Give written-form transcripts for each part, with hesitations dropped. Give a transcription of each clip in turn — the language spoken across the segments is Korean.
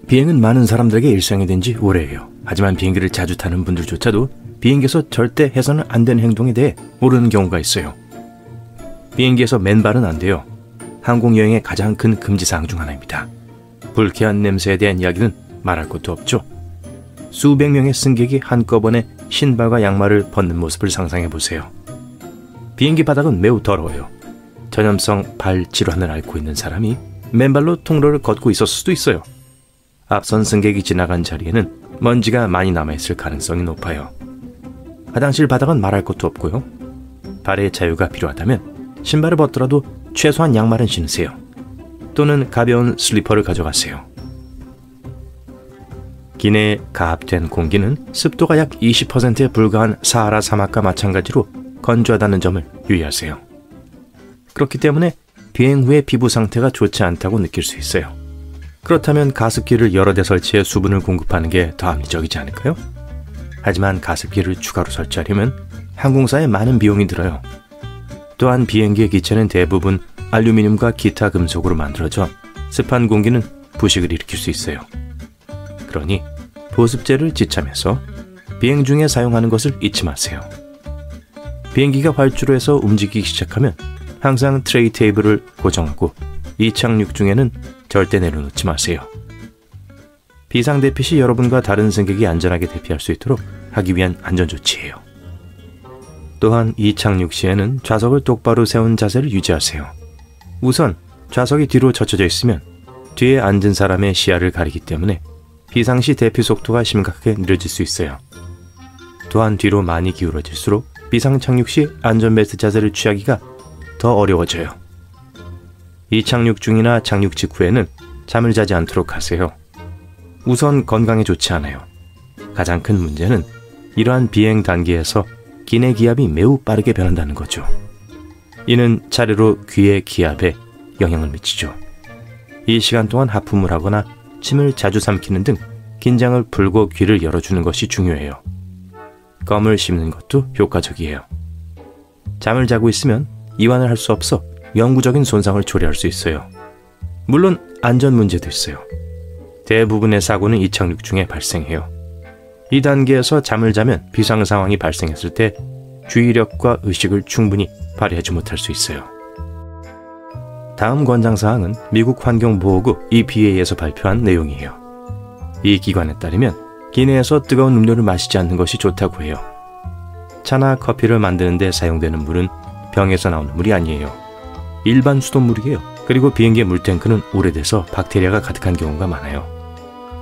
비행은 많은 사람들에게 일상이 된 지 오래예요. 하지만 비행기를 자주 타는 분들조차도 비행기에서 절대 해서는 안 되는 행동에 대해 모르는 경우가 있어요. 비행기에서 맨발은 안 돼요. 항공여행의 가장 큰 금지사항 중 하나입니다. 불쾌한 냄새에 대한 이야기는 말할 것도 없죠. 수백 명의 승객이 한꺼번에 신발과 양말을 벗는 모습을 상상해 보세요. 비행기 바닥은 매우 더러워요. 전염성 발 질환을 앓고 있는 사람이 맨발로 통로를 걷고 있었을 수도 있어요. 앞선 승객이 지나간 자리에는 먼지가 많이 남아있을 가능성이 높아요. 화장실 바닥은 말할 것도 없고요. 발의 자유가 필요하다면 신발을 벗더라도 최소한 양말은 신으세요. 또는 가벼운 슬리퍼를 가져가세요. 기내에 가압된 공기는 습도가 약 20%에 불과한 사하라 사막과 마찬가지로 건조하다는 점을 유의하세요. 그렇기 때문에 비행 후에 피부 상태가 좋지 않다고 느낄 수 있어요. 그렇다면 가습기를 여러 대 설치해 수분을 공급하는 게 더 합리적이지 않을까요? 하지만 가습기를 추가로 설치하려면 항공사에 많은 비용이 들어요. 또한 비행기의 기체는 대부분 알루미늄과 기타 금속으로 만들어져 습한 공기는 부식을 일으킬 수 있어요. 그러니 보습제를 지참해서 비행 중에 사용하는 것을 잊지 마세요. 비행기가 활주로 해서 움직이기 시작하면 항상 트레이 테이블을 고정하고 이착륙 중에는 절대 내려놓지 마세요. 비상대피 시 여러분과 다른 승객이 안전하게 대피할 수 있도록 하기 위한 안전조치예요. 또한 이착륙 시에는 좌석을 똑바로 세운 자세를 유지하세요. 우선 좌석이 뒤로 젖혀져 있으면 뒤에 앉은 사람의 시야를 가리기 때문에 비상시 대피 속도가 심각하게 느려질 수 있어요. 또한 뒤로 많이 기울어질수록 비상착륙 시 안전벨트 자세를 취하기가 더 어려워져요. 이착륙 중이나 착륙 직후에는 잠을 자지 않도록 하세요. 우선 건강에 좋지 않아요. 가장 큰 문제는 이러한 비행 단계에서 기내 기압이 매우 빠르게 변한다는 거죠. 이는 차례로 귀의 기압에 영향을 미치죠. 이 시간 동안 하품을 하거나 침을 자주 삼키는 등 긴장을 풀고 귀를 열어주는 것이 중요해요. 껌을 씹는 것도 효과적이에요. 잠을 자고 있으면 이완을 할 수 없어 영구적인 손상을 초래할 수 있어요. 물론 안전 문제도 있어요. 대부분의 사고는 이착륙 중에 발생해요. 이 단계에서 잠을 자면 비상 상황이 발생했을 때 주의력과 의식을 충분히 발휘하지 못할 수 있어요. 다음 권장사항은 미국 환경보호국 EPA에서 발표한 내용이에요. 이 기관에 따르면 기내에서 뜨거운 음료를 마시지 않는 것이 좋다고 해요. 차나 커피를 만드는 데 사용되는 물은 병에서 나오는 물이 아니에요. 일반 수돗물이에요. 그리고 비행기의 물탱크는 오래돼서 박테리아가 가득한 경우가 많아요.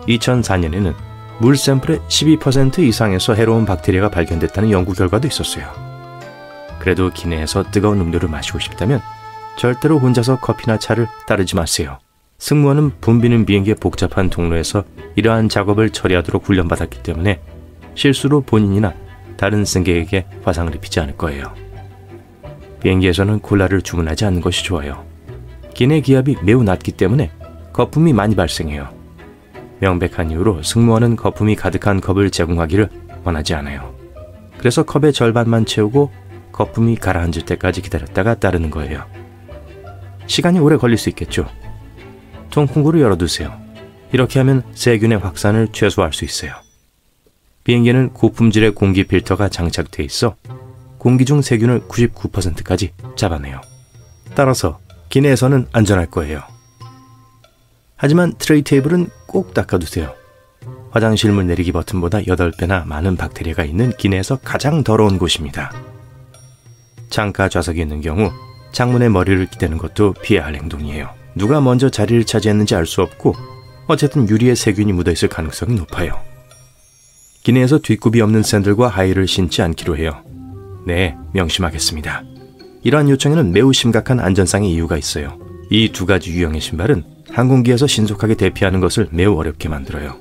2004년에는 물 샘플의 12% 이상에서 해로운 박테리아가 발견됐다는 연구 결과도 있었어요. 그래도 기내에서 뜨거운 음료를 마시고 싶다면 절대로 혼자서 커피나 차를 따르지 마세요. 승무원은 붐비는 비행기의 복잡한 통로에서 이러한 작업을 처리하도록 훈련받았기 때문에 실수로 본인이나 다른 승객에게 화상을 입히지 않을 거예요. 비행기에서는 콜라를 주문하지 않는 것이 좋아요. 기내 기압이 매우 낮기 때문에 거품이 많이 발생해요. 명백한 이유로 승무원은 거품이 가득한 컵을 제공하기를 원하지 않아요. 그래서 컵의 절반만 채우고 거품이 가라앉을 때까지 기다렸다가 따르는 거예요. 시간이 오래 걸릴 수 있겠죠. 통풍구를 열어두세요. 이렇게 하면 세균의 확산을 최소화할 수 있어요. 비행기는 고품질의 공기 필터가 장착돼 있어 공기 중 세균을 99%까지 잡아내요. 따라서 기내에서는 안전할 거예요. 하지만 트레이 테이블은 꼭 닦아두세요. 화장실 물 내리기 버튼보다 8배나 많은 박테리아가 있는 기내에서 가장 더러운 곳입니다. 창가 좌석이 있는 경우 창문에 머리를 기대는 것도 피해야 할 행동이에요. 누가 먼저 자리를 차지했는지 알 수 없고 어쨌든 유리에 세균이 묻어있을 가능성이 높아요. 기내에서 뒷굽이 없는 샌들과 하이힐을 신지 않기로 해요. 네, 명심하겠습니다. 이러한 요청에는 매우 심각한 안전상의 이유가 있어요. 이 두 가지 유형의 신발은 항공기에서 신속하게 대피하는 것을 매우 어렵게 만들어요.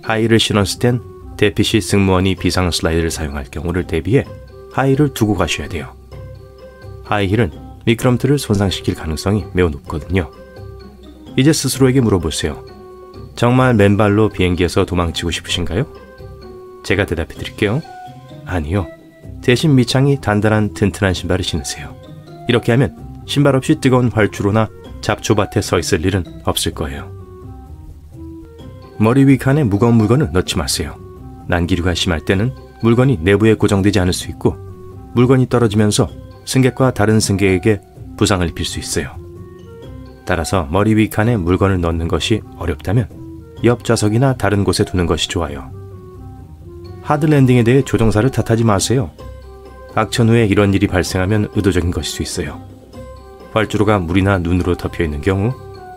하이힐을 신었을 땐 대피 시 승무원이 비상 슬라이드를 사용할 경우를 대비해 하이힐을 두고 가셔야 돼요. 하이힐은 미끄럼틀을 손상시킬 가능성이 매우 높거든요. 이제 스스로에게 물어보세요. 정말 맨발로 비행기에서 도망치고 싶으신가요? 제가 대답해 드릴게요. 아니요. 대신 밑창이 단단한 튼튼한 신발을 신으세요. 이렇게 하면 신발 없이 뜨거운 활주로나 잡초밭에 서 있을 일은 없을 거예요. 머리 위 칸에 무거운 물건을 넣지 마세요. 난기류가 심할 때는 물건이 내부에 고정되지 않을 수 있고 물건이 떨어지면서 승객과 다른 승객에게 부상을 입힐 수 있어요. 따라서 머리 위 칸에 물건을 넣는 것이 어렵다면 옆 좌석이나 다른 곳에 두는 것이 좋아요. 하드 랜딩에 대해 조종사를 탓하지 마세요. 악천 후에 이런 일이 발생하면 의도적인 것일 수 있어요. 활주로가 물이나 눈으로 덮여 있는 경우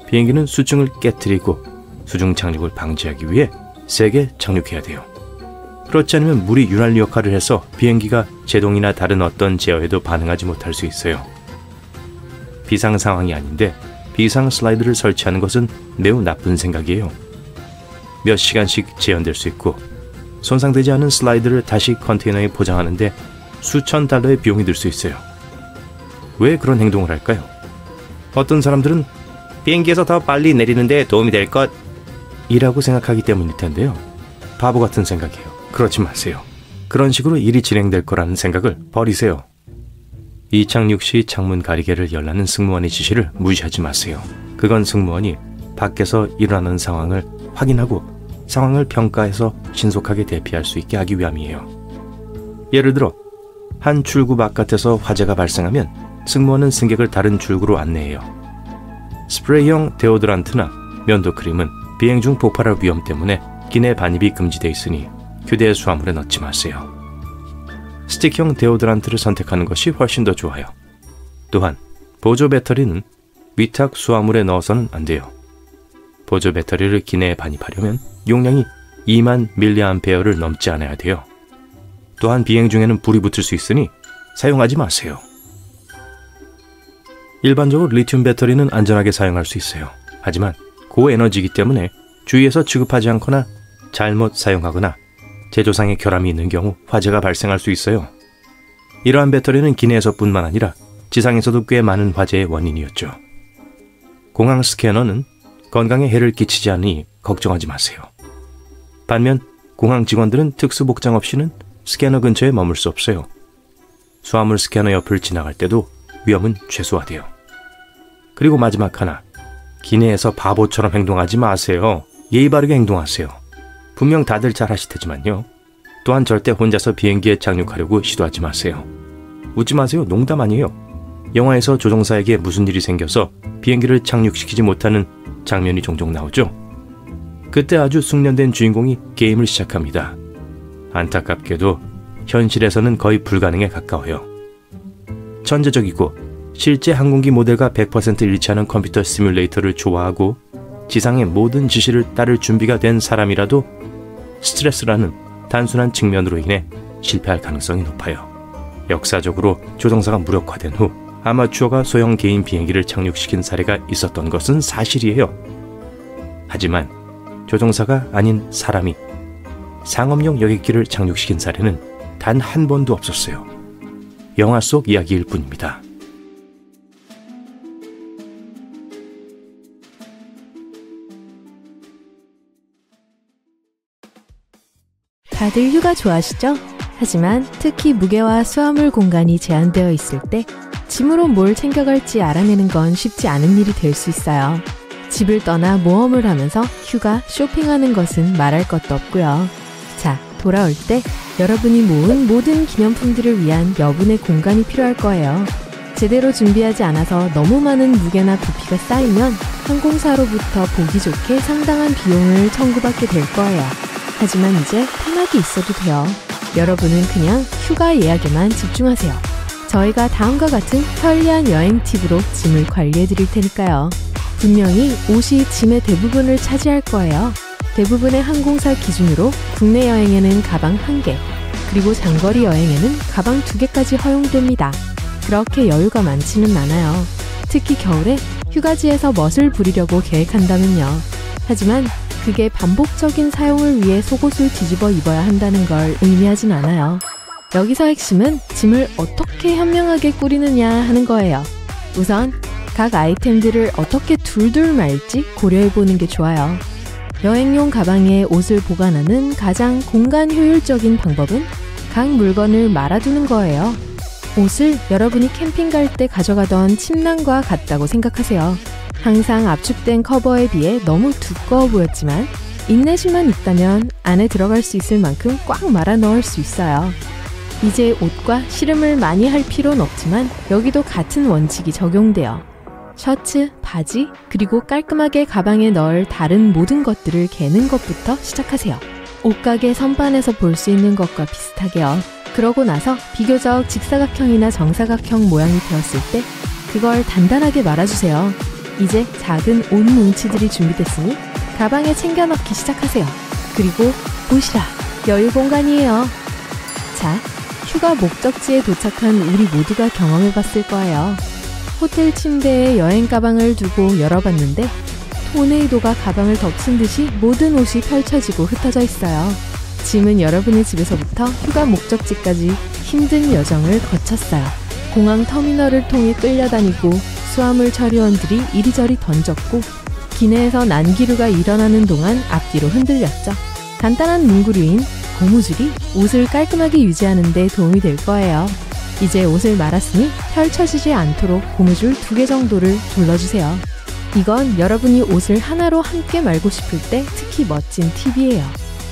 비행기는 수중을 깨트리고 수중 착륙을 방지하기 위해 세게 착륙해야 돼요. 그렇지 않으면 물이 윤활유 역할을 해서 비행기가 제동이나 다른 어떤 제어에도 반응하지 못할 수 있어요. 비상 상황이 아닌데 비상 슬라이드를 설치하는 것은 매우 나쁜 생각이에요. 몇 시간씩 재현될 수 있고 손상되지 않은 슬라이드를 다시 컨테이너에 포장하는데 수천 달러의 비용이 들 수 있어요. 왜 그런 행동을 할까요? 어떤 사람들은 비행기에서 더 빨리 내리는데 도움이 될 것 이라고 생각하기 때문일 텐데요. 바보 같은 생각이에요. 그렇지 마세요. 그런 식으로 일이 진행될 거라는 생각을 버리세요. 이착륙 시 창문 가리개를 열라는 승무원의 지시를 무시하지 마세요. 그건 승무원이 밖에서 일어나는 상황을 확인하고 상황을 평가해서 신속하게 대피할 수 있게 하기 위함이에요. 예를 들어 한 출구 바깥에서 화재가 발생하면 승무원은 승객을 다른 출구로 안내해요. 스프레이형 데오드란트나 면도크림은 비행 중 폭발할 위험 때문에 기내 반입이 금지되어 있으니 휴대 수화물에 넣지 마세요. 스틱형 데오드란트를 선택하는 것이 훨씬 더 좋아요. 또한 보조 배터리는 위탁 수화물에 넣어서는 안 돼요. 보조 배터리를 기내에 반입하려면 용량이 2만 mAh를 넘지 않아야 돼요. 또한 비행 중에는 불이 붙을 수 있으니 사용하지 마세요. 일반적으로 리튬 배터리는 안전하게 사용할 수 있어요. 하지만 고에너지이기 때문에 주위에서 취급하지 않거나 잘못 사용하거나 제조상에 결함이 있는 경우 화재가 발생할 수 있어요. 이러한 배터리는 기내에서뿐만 아니라 지상에서도 꽤 많은 화재의 원인이었죠. 공항 스캐너는 건강에 해를 끼치지 않으니 걱정하지 마세요. 반면 공항 직원들은 특수 복장 없이는 스캐너 근처에 머물 수 없어요. 수화물 스캐너 옆을 지나갈 때도 위험은 최소화돼요. 그리고 마지막 하나, 기내에서 바보처럼 행동하지 마세요. 예의 바르게 행동하세요. 분명 다들 잘 하실 테지만요. 또한 절대 혼자서 비행기에 착륙하려고 시도하지 마세요. 웃지 마세요. 농담 아니에요. 영화에서 조종사에게 무슨 일이 생겨서 비행기를 착륙시키지 못하는 장면이 종종 나오죠. 그때 아주 숙련된 주인공이 게임을 시작합니다. 안타깝게도 현실에서는 거의 불가능에 가까워요. 천재적이고 실제 항공기 모델과 100% 일치하는 컴퓨터 시뮬레이터를 좋아하고 지상의 모든 지시를 따를 준비가 된 사람이라도 스트레스라는 단순한 측면으로 인해 실패할 가능성이 높아요. 역사적으로 조종사가 무력화된 후 아마추어가 소형 개인 비행기를 착륙시킨 사례가 있었던 것은 사실이에요. 하지만 조종사가 아닌 사람이 상업용 여객기를 착륙시킨 사례는 단 한 번도 없었어요. 영화 속 이야기일 뿐입니다. 다들 휴가 좋아하시죠? 하지만 특히 무게와 수화물 공간이 제한되어 있을 때 짐으로 뭘 챙겨갈지 알아내는 건 쉽지 않은 일이 될 수 있어요. 집을 떠나 모험을 하면서 휴가, 쇼핑하는 것은 말할 것도 없고요. 자, 돌아올 때 여러분이 모은 모든 기념품들을 위한 여분의 공간이 필요할 거예요. 제대로 준비하지 않아서 너무 많은 무게나 부피가 쌓이면 항공사로부터 보기 좋게 상당한 비용을 청구받게 될 거예요. 하지만 이제 편하게 있어도 돼요. 여러분은 그냥 휴가 예약에만 집중하세요. 저희가 다음과 같은 편리한 여행 팁으로 짐을 관리해 드릴 테니까요. 분명히 옷이 짐의 대부분을 차지할 거예요. 대부분의 항공사 기준으로 국내 여행에는 가방 1개, 그리고 장거리 여행에는 가방 2개까지 허용됩니다. 그렇게 여유가 많지는 않아요. 특히 겨울에 휴가지에서 멋을 부리려고 계획한다면요. 하지만 그게 반복적인 사용을 위해 속옷을 뒤집어 입어야 한다는 걸 의미하진 않아요. 여기서 핵심은 짐을 어떻게 현명하게 꾸리느냐 하는 거예요. 우선 각 아이템들을 어떻게 둘둘 말지 고려해보는 게 좋아요. 여행용 가방에 옷을 보관하는 가장 공간 효율적인 방법은 각 물건을 말아두는 거예요. 옷을 여러분이 캠핑 갈 때 가져가던 침낭과 같다고 생각하세요. 항상 압축된 커버에 비해 너무 두꺼워 보였지만 인내심만 있다면 안에 들어갈 수 있을 만큼 꽉 말아 넣을 수 있어요. 이제 옷과 씨름을 많이 할 필요는 없지만 여기도 같은 원칙이 적용돼요. 셔츠, 바지, 그리고 깔끔하게 가방에 넣을 다른 모든 것들을 개는 것부터 시작하세요. 옷가게 선반에서 볼 수 있는 것과 비슷하게요. 그러고 나서 비교적 직사각형이나 정사각형 모양이 되었을 때 그걸 단단하게 말아주세요. 이제 작은 옷 뭉치들이 준비됐으니 가방에 챙겨 넣기 시작하세요. 그리고 보시라, 여유 공간이에요. 자, 휴가 목적지에 도착한 우리 모두가 경험해봤을 거예요. 호텔 침대에 여행 가방을 두고 열어봤는데 토네이도가 가방을 덮친 듯이 모든 옷이 펼쳐지고 흩어져 있어요. 짐은 여러분의 집에서부터 휴가 목적지까지 힘든 여정을 거쳤어요. 공항 터미널을 통해 끌려다니고 수화물 처리원들이 이리저리 던졌고 기내에서 난기류가 일어나는 동안 앞뒤로 흔들렸죠. 간단한 문구류인 고무줄이 옷을 깔끔하게 유지하는 데 도움이 될 거예요. 이제 옷을 말았으니 펼쳐지지 않도록 고무줄 2개 정도를 둘러주세요. 이건 여러분이 옷을 하나로 함께 말고 싶을 때 특히 멋진 팁이에요.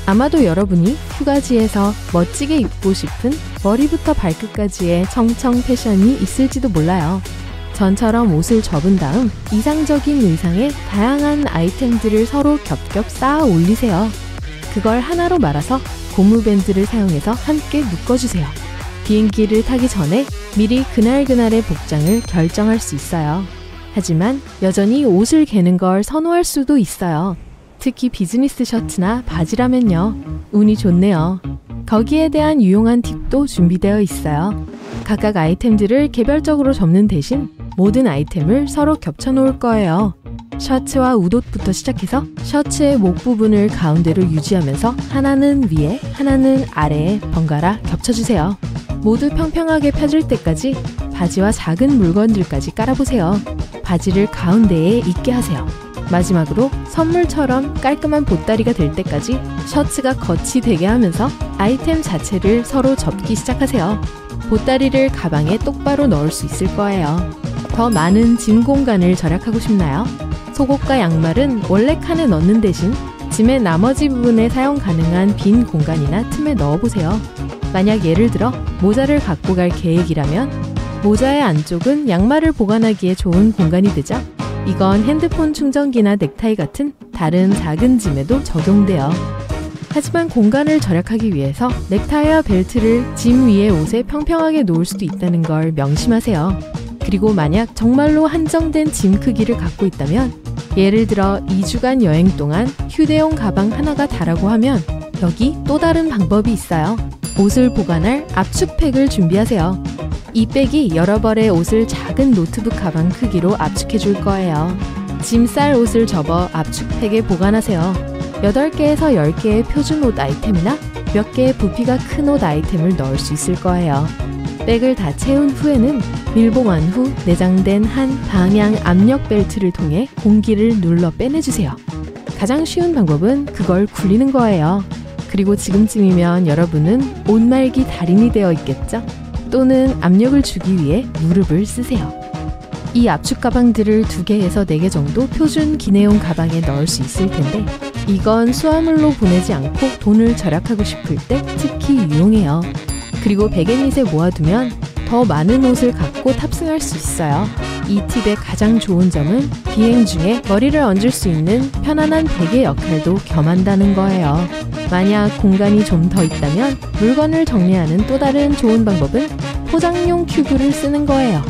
아마도 여러분이 휴가지에서 멋지게 입고 싶은 머리부터 발끝까지의 청청 패션이 있을지도 몰라요. 전처럼 옷을 접은 다음 이상적인 의상에 다양한 아이템들을 서로 겹겹 쌓아 올리세요. 그걸 하나로 말아서 고무밴드를 사용해서 함께 묶어주세요. 비행기를 타기 전에 미리 그날그날의 복장을 결정할 수 있어요. 하지만 여전히 옷을 개는 걸 선호할 수도 있어요. 특히 비즈니스 셔츠나 바지라면요. 운이 좋네요. 거기에 대한 유용한 팁도 준비되어 있어요. 각각 아이템들을 개별적으로 접는 대신 모든 아이템을 서로 겹쳐 놓을 거예요. 셔츠와 웃옷부터 시작해서 셔츠의 목 부분을 가운데로 유지하면서 하나는 위에, 하나는 아래에 번갈아 겹쳐주세요. 모두 평평하게 펴질 때까지 바지와 작은 물건들까지 깔아보세요. 바지를 가운데에 있게 하세요. 마지막으로 선물처럼 깔끔한 보따리가 될 때까지 셔츠가 겉이 되게 하면서 아이템 자체를 서로 접기 시작하세요. 보따리를 가방에 똑바로 넣을 수 있을 거예요. 더 많은 짐 공간을 절약하고 싶나요? 속옷과 양말은 원래 칸에 넣는 대신 짐의 나머지 부분에 사용 가능한 빈 공간이나 틈에 넣어보세요. 만약 예를 들어 모자를 갖고 갈 계획이라면 모자의 안쪽은 양말을 보관하기에 좋은 공간이 되죠. 이건 핸드폰 충전기나 넥타이 같은 다른 작은 짐에도 적용돼요. 하지만 공간을 절약하기 위해서 넥타이와 벨트를 짐 위에 옷에 평평하게 놓을 수도 있다는 걸 명심하세요. 그리고 만약 정말로 한정된 짐 크기를 갖고 있다면 예를 들어 2주간 여행 동안 휴대용 가방 하나가 다라고 하면 여기 또 다른 방법이 있어요. 옷을 보관할 압축팩을 준비하세요. 이 백이 여러 벌의 옷을 작은 노트북 가방 크기로 압축해 줄 거예요. 짐 쌀 옷을 접어 압축팩에 보관하세요. 8개에서 10개의 표준 옷 아이템이나 몇 개의 부피가 큰 옷 아이템을 넣을 수 있을 거예요. 백을 다 채운 후에는 밀봉한 후 내장된 한 방향 압력 벨트를 통해 공기를 눌러 빼내주세요. 가장 쉬운 방법은 그걸 굴리는 거예요. 그리고 지금쯤이면 여러분은 옷 말기 달인이 되어 있겠죠? 또는 압력을 주기 위해 무릎을 쓰세요. 이 압축 가방들을 2개에서 4개 정도 표준 기내용 가방에 넣을 수 있을 텐데 이건 수화물로 보내지 않고 돈을 절약하고 싶을 때 특히 유용해요. 그리고 백앤잇에 모아두면 더 많은 옷을 갖고 탑승할 수 있어요. 이 팁의 가장 좋은 점은 비행 중에 머리를 얹을 수 있는 편안한 베개 역할도 겸한다는 거예요. 만약 공간이 좀 더 있다면 물건을 정리하는 또 다른 좋은 방법은 포장용 큐브를 쓰는 거예요.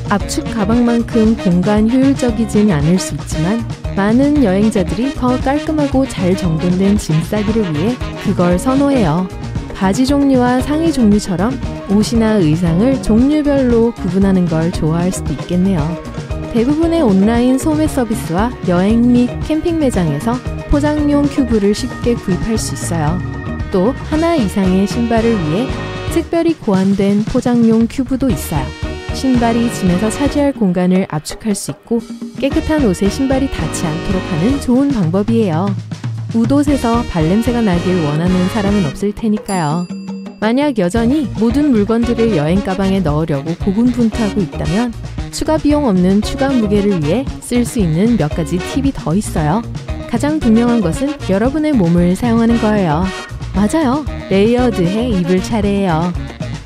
압축 가방만큼 공간 효율적이진 않을 수 있지만 많은 여행자들이 더 깔끔하고 잘 정돈된 짐 싸기를 위해 그걸 선호해요. 바지 종류와 상의 종류처럼 옷이나 의상을 종류별로 구분하는 걸 좋아할 수도 있겠네요. 대부분의 온라인 소매 서비스와 여행 및 캠핑 매장에서 포장용 큐브를 쉽게 구입할 수 있어요. 또 하나 이상의 신발을 위해 특별히 고안된 포장용 큐브도 있어요. 신발이 짐에서 차지할 공간을 압축할 수 있고 깨끗한 옷에 신발이 닿지 않도록 하는 좋은 방법이에요. 웃옷에서 발냄새가 나길 원하는 사람은 없을 테니까요. 만약 여전히 모든 물건들을 여행 가방에 넣으려고 고군분투하고 있다면 추가 비용 없는 추가 무게를 위해 쓸 수 있는 몇 가지 팁이 더 있어요. 가장 분명한 것은 여러분의 몸을 사용하는 거예요. 맞아요. 레이어드해 입을 차례예요.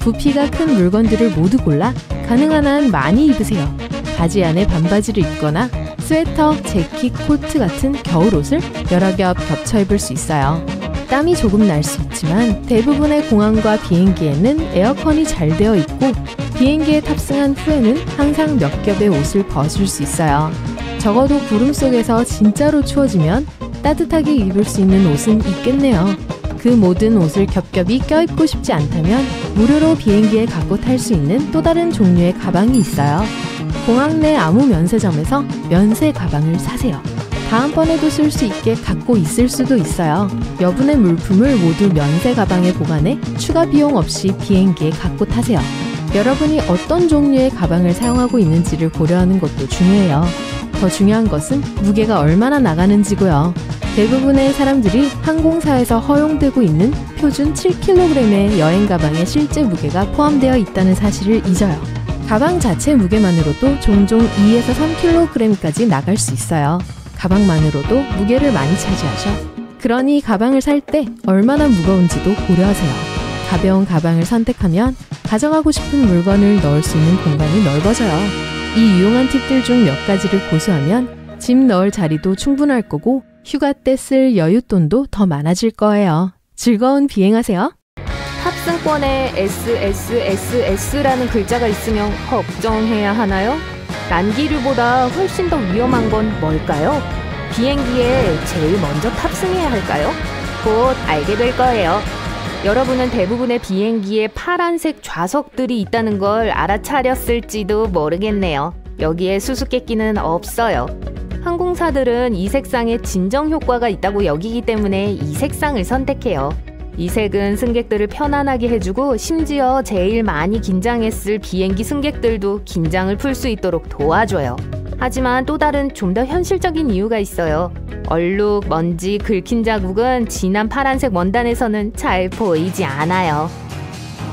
부피가 큰 물건들을 모두 골라 가능한 한 많이 입으세요. 바지 안에 반바지를 입거나 스웨터, 재킷, 코트 같은 겨울옷을 여러 겹 겹쳐 입을 수 있어요. 땀이 조금 날 수 있지만 대부분의 공항과 비행기에는 에어컨이 잘 되어 있고 비행기에 탑승한 후에는 항상 몇 겹의 옷을 벗을 수 있어요. 적어도 구름 속에서 진짜로 추워지면 따뜻하게 입을 수 있는 옷은 있겠네요. 그 모든 옷을 겹겹이 껴입고 싶지 않다면 무료로 비행기에 갖고 탈 수 있는 또 다른 종류의 가방이 있어요. 공항 내 아무 면세점에서 면세 가방을 사세요. 다음번에도 쓸 수 있게 갖고 있을 수도 있어요. 여분의 물품을 모두 면세 가방에 보관해 추가 비용 없이 비행기에 갖고 타세요. 여러분이 어떤 종류의 가방을 사용하고 있는지를 고려하는 것도 중요해요. 더 중요한 것은 무게가 얼마나 나가는지고요. 대부분의 사람들이 항공사에서 허용되고 있는 표준 7kg의 여행 가방에 실제 무게가 포함되어 있다는 사실을 잊어요. 가방 자체 무게만으로도 종종 2에서 3kg까지 나갈 수 있어요. 가방만으로도 무게를 많이 차지하죠. 그러니 가방을 살 때 얼마나 무거운지도 고려하세요. 가벼운 가방을 선택하면 가져가고 싶은 물건을 넣을 수 있는 공간이 넓어져요. 이 유용한 팁들 중 몇 가지를 고수하면 짐 넣을 자리도 충분할 거고 휴가 때 쓸 여윳돈도 더 많아질 거예요. 즐거운 비행하세요. 탑승권에 SSSS라는 글자가 있으면 걱정해야 하나요? 난기류보다 훨씬 더 위험한 건 뭘까요? 비행기에 제일 먼저 탑승해야 할까요? 곧 알게 될 거예요. 여러분은 대부분의 비행기에 파란색 좌석들이 있다는 걸 알아차렸을지도 모르겠네요. 여기에 수수께끼는 없어요. 항공사들은 이 색상에 진정 효과가 있다고 여기기 때문에 이 색상을 선택해요. 이 색은 승객들을 편안하게 해주고 심지어 제일 많이 긴장했을 비행기 승객들도 긴장을 풀 수 있도록 도와줘요. 하지만 또 다른 좀 더 현실적인 이유가 있어요. 얼룩, 먼지, 긁힌 자국은 진한 파란색 원단에서는 잘 보이지 않아요.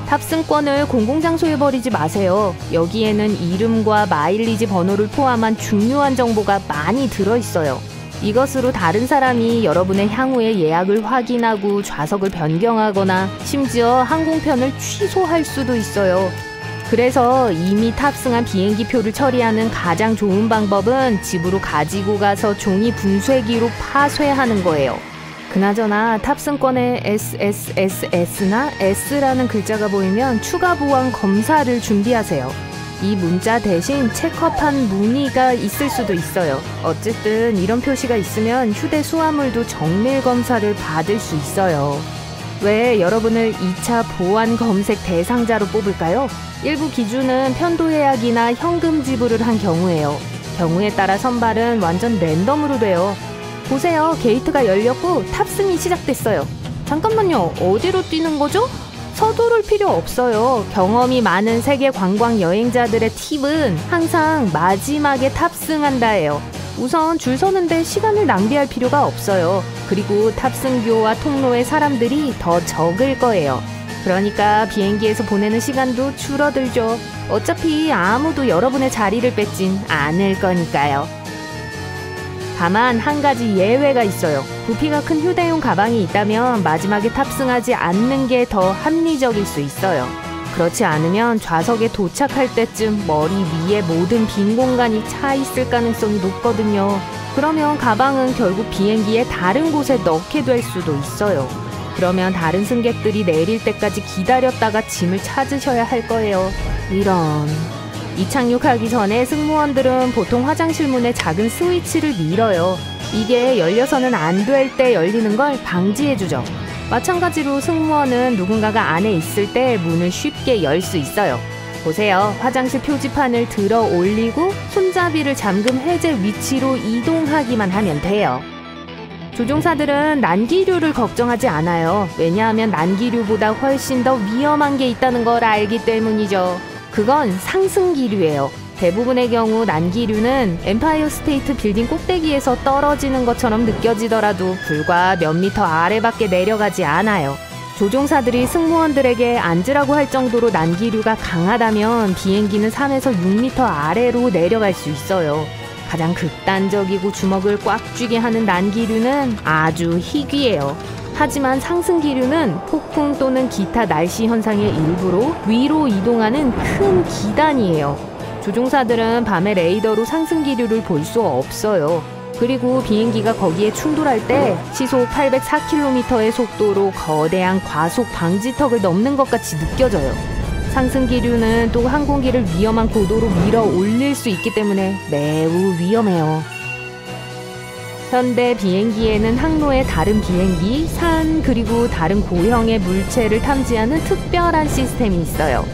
탑승권을 공공장소에 버리지 마세요. 여기에는 이름과 마일리지 번호를 포함한 중요한 정보가 많이 들어있어요. 이것으로 다른 사람이 여러분의 향후의 예약을 확인하고 좌석을 변경하거나 심지어 항공편을 취소할 수도 있어요. 그래서 이미 탑승한 비행기 표를 처리하는 가장 좋은 방법은 집으로 가지고 가서 종이 분쇄기로 파쇄하는 거예요. 그나저나 탑승권에 SSSS나 S라는 글자가 보이면 추가 보안 검사를 준비하세요. 이 문자 대신 체크업한 무늬가 있을 수도 있어요. 어쨌든 이런 표시가 있으면 휴대 수화물도 정밀 검사를 받을 수 있어요. 왜 여러분을 2차 보안 검색 대상자로 뽑을까요? 일부 기준은 편도 예약이나 현금 지불을 한 경우예요. 경우에 따라 선발은 완전 랜덤으로 돼요. 보세요. 게이트가 열렸고 탑승이 시작됐어요. 잠깐만요. 어디로 뛰는 거죠? 서두를 필요 없어요. 경험이 많은 세계 관광 여행자들의 팁은 항상 마지막에 탑승한다예요. 우선 줄 서는데 시간을 낭비할 필요가 없어요. 그리고 탑승교와 통로에 사람들이 더 적을 거예요. 그러니까 비행기에서 보내는 시간도 줄어들죠. 어차피 아무도 여러분의 자리를 뺏진 않을 거니까요. 다만 한 가지 예외가 있어요. 부피가 큰 휴대용 가방이 있다면 마지막에 탑승하지 않는 게 더 합리적일 수 있어요. 그렇지 않으면 좌석에 도착할 때쯤 머리 위에 모든 빈 공간이 차 있을 가능성이 높거든요. 그러면 가방은 결국 비행기의 다른 곳에 넣게 될 수도 있어요. 그러면 다른 승객들이 내릴 때까지 기다렸다가 짐을 찾으셔야 할 거예요. 이런... 이착륙하기 전에 승무원들은 보통 화장실 문에 작은 스위치를 밀어요. 이게 열려서는 안 될 때 열리는 걸 방지해주죠. 마찬가지로 승무원은 누군가가 안에 있을 때 문을 쉽게 열 수 있어요. 보세요. 화장실 표지판을 들어 올리고 손잡이를 잠금 해제 위치로 이동하기만 하면 돼요. 조종사들은 난기류를 걱정하지 않아요. 왜냐하면 난기류보다 훨씬 더 위험한 게 있다는 걸 알기 때문이죠. 그건 상승기류예요. 대부분의 경우 난기류는 엠파이어 스테이트 빌딩 꼭대기에서 떨어지는 것처럼 느껴지더라도 불과 몇 미터 아래밖에 내려가지 않아요. 조종사들이 승무원들에게 앉으라고 할 정도로 난기류가 강하다면 비행기는 3에서 6미터 아래로 내려갈 수 있어요. 가장 극단적이고 주먹을 꽉 쥐게 하는 난기류는 아주 희귀해요. 하지만 상승기류는 폭풍 또는 기타 날씨 현상의 일부로 위로 이동하는 큰 기단이에요. 조종사들은 밤에 레이더로 상승기류를 볼 수 없어요. 그리고 비행기가 거기에 충돌할 때 시속 804km의 속도로 거대한 과속 방지턱을 넘는 것 같이 느껴져요. 상승기류는 또 항공기를 위험한 고도로 밀어 올릴 수 있기 때문에 매우 위험해요. 현대 비행기에는 항로의 다른 비행기, 산, 그리고 다른 고형의 물체를 탐지하는 특별한 시스템이 있어요.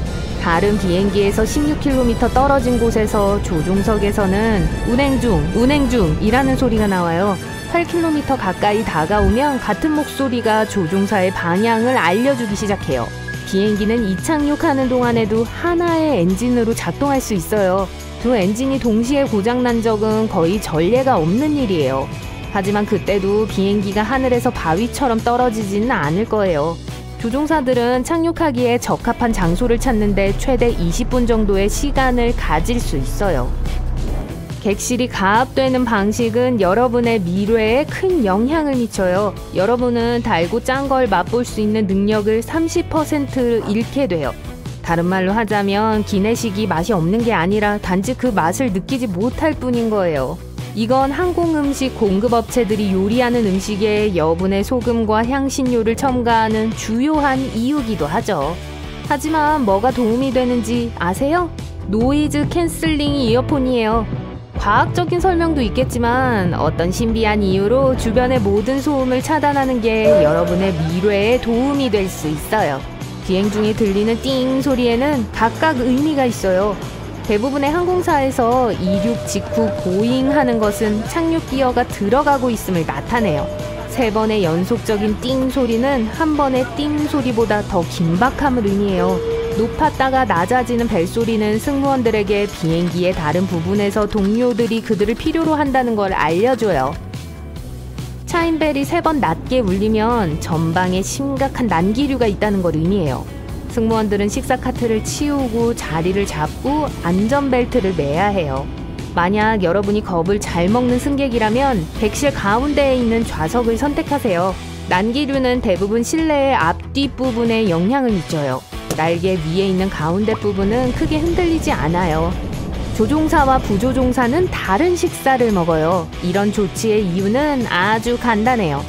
다른 비행기에서 16km 떨어진 곳에서 조종석에서는 운행 중 이라는 소리가 나와요. 8km 가까이 다가오면 같은 목소리가 조종사의 방향을 알려주기 시작해요. 비행기는 이착륙하는 동안에도 하나의 엔진으로 작동할 수 있어요. 두 엔진이 동시에 고장난 적은 거의 전례가 없는 일이에요. 하지만 그때도 비행기가 하늘에서 바위처럼 떨어지지는 않을 거예요. 조종사들은 착륙하기에 적합한 장소를 찾는데 최대 20분 정도의 시간을 가질 수 있어요. 객실이 가압되는 방식은 여러분의 미래에 큰 영향을 미쳐요. 여러분은 달고 짠 걸 맛볼 수 있는 능력을 30% 잃게 돼요. 다른 말로 하자면 기내식이 맛이 없는 게 아니라 단지 그 맛을 느끼지 못할 뿐인 거예요. 이건 항공음식 공급업체들이 요리하는 음식에 여분의 소금과 향신료를 첨가하는 주요한 이유기도 하죠. 하지만 뭐가 도움이 되는지 아세요? 노이즈 캔슬링 이어폰이에요. 과학적인 설명도 있겠지만 어떤 신비한 이유로 주변의 모든 소음을 차단하는 게 여러분의 미래에 도움이 될 수 있어요. 비행 중에 들리는 띵 소리에는 각각 의미가 있어요. 대부분의 항공사에서 이륙 직후 보잉 하는 것은 착륙 기어가 들어가고 있음을 나타내요. 3번의 연속적인 띵 소리는 한 번의 띵 소리보다 더 긴박함을 의미해요. 높았다가 낮아지는 벨소리는 승무원들에게 비행기의 다른 부분에서 동료들이 그들을 필요로 한다는 걸 알려줘요. 차임벨이 3번 낮게 울리면 전방에 심각한 난기류가 있다는 걸 의미해요. 승무원들은 식사 카트를 치우고 자리를 잡고 안전벨트를 매야 해요. 만약 여러분이 겁을 잘 먹는 승객이라면 객실 가운데에 있는 좌석을 선택하세요. 난기류는 대부분 실내의 앞뒷 부분에 영향을 미쳐요. 날개 위에 있는 가운데 부분은 크게 흔들리지 않아요. 조종사와 부조종사는 다른 식사를 먹어요. 이런 조치의 이유는 아주 간단해요.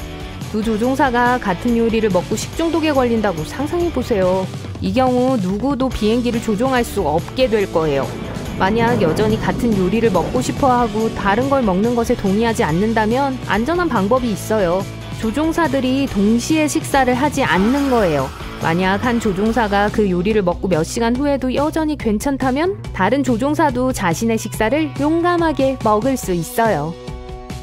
두 조종사가 같은 요리를 먹고 식중독에 걸린다고 상상해보세요. 이 경우 누구도 비행기를 조종할 수 없게 될 거예요. 만약 여전히 같은 요리를 먹고 싶어하고 다른 걸 먹는 것에 동의하지 않는다면 안전한 방법이 있어요. 조종사들이 동시에 식사를 하지 않는 거예요. 만약 한 조종사가 그 요리를 먹고 몇 시간 후에도 여전히 괜찮다면 다른 조종사도 자신의 식사를 용감하게 먹을 수 있어요.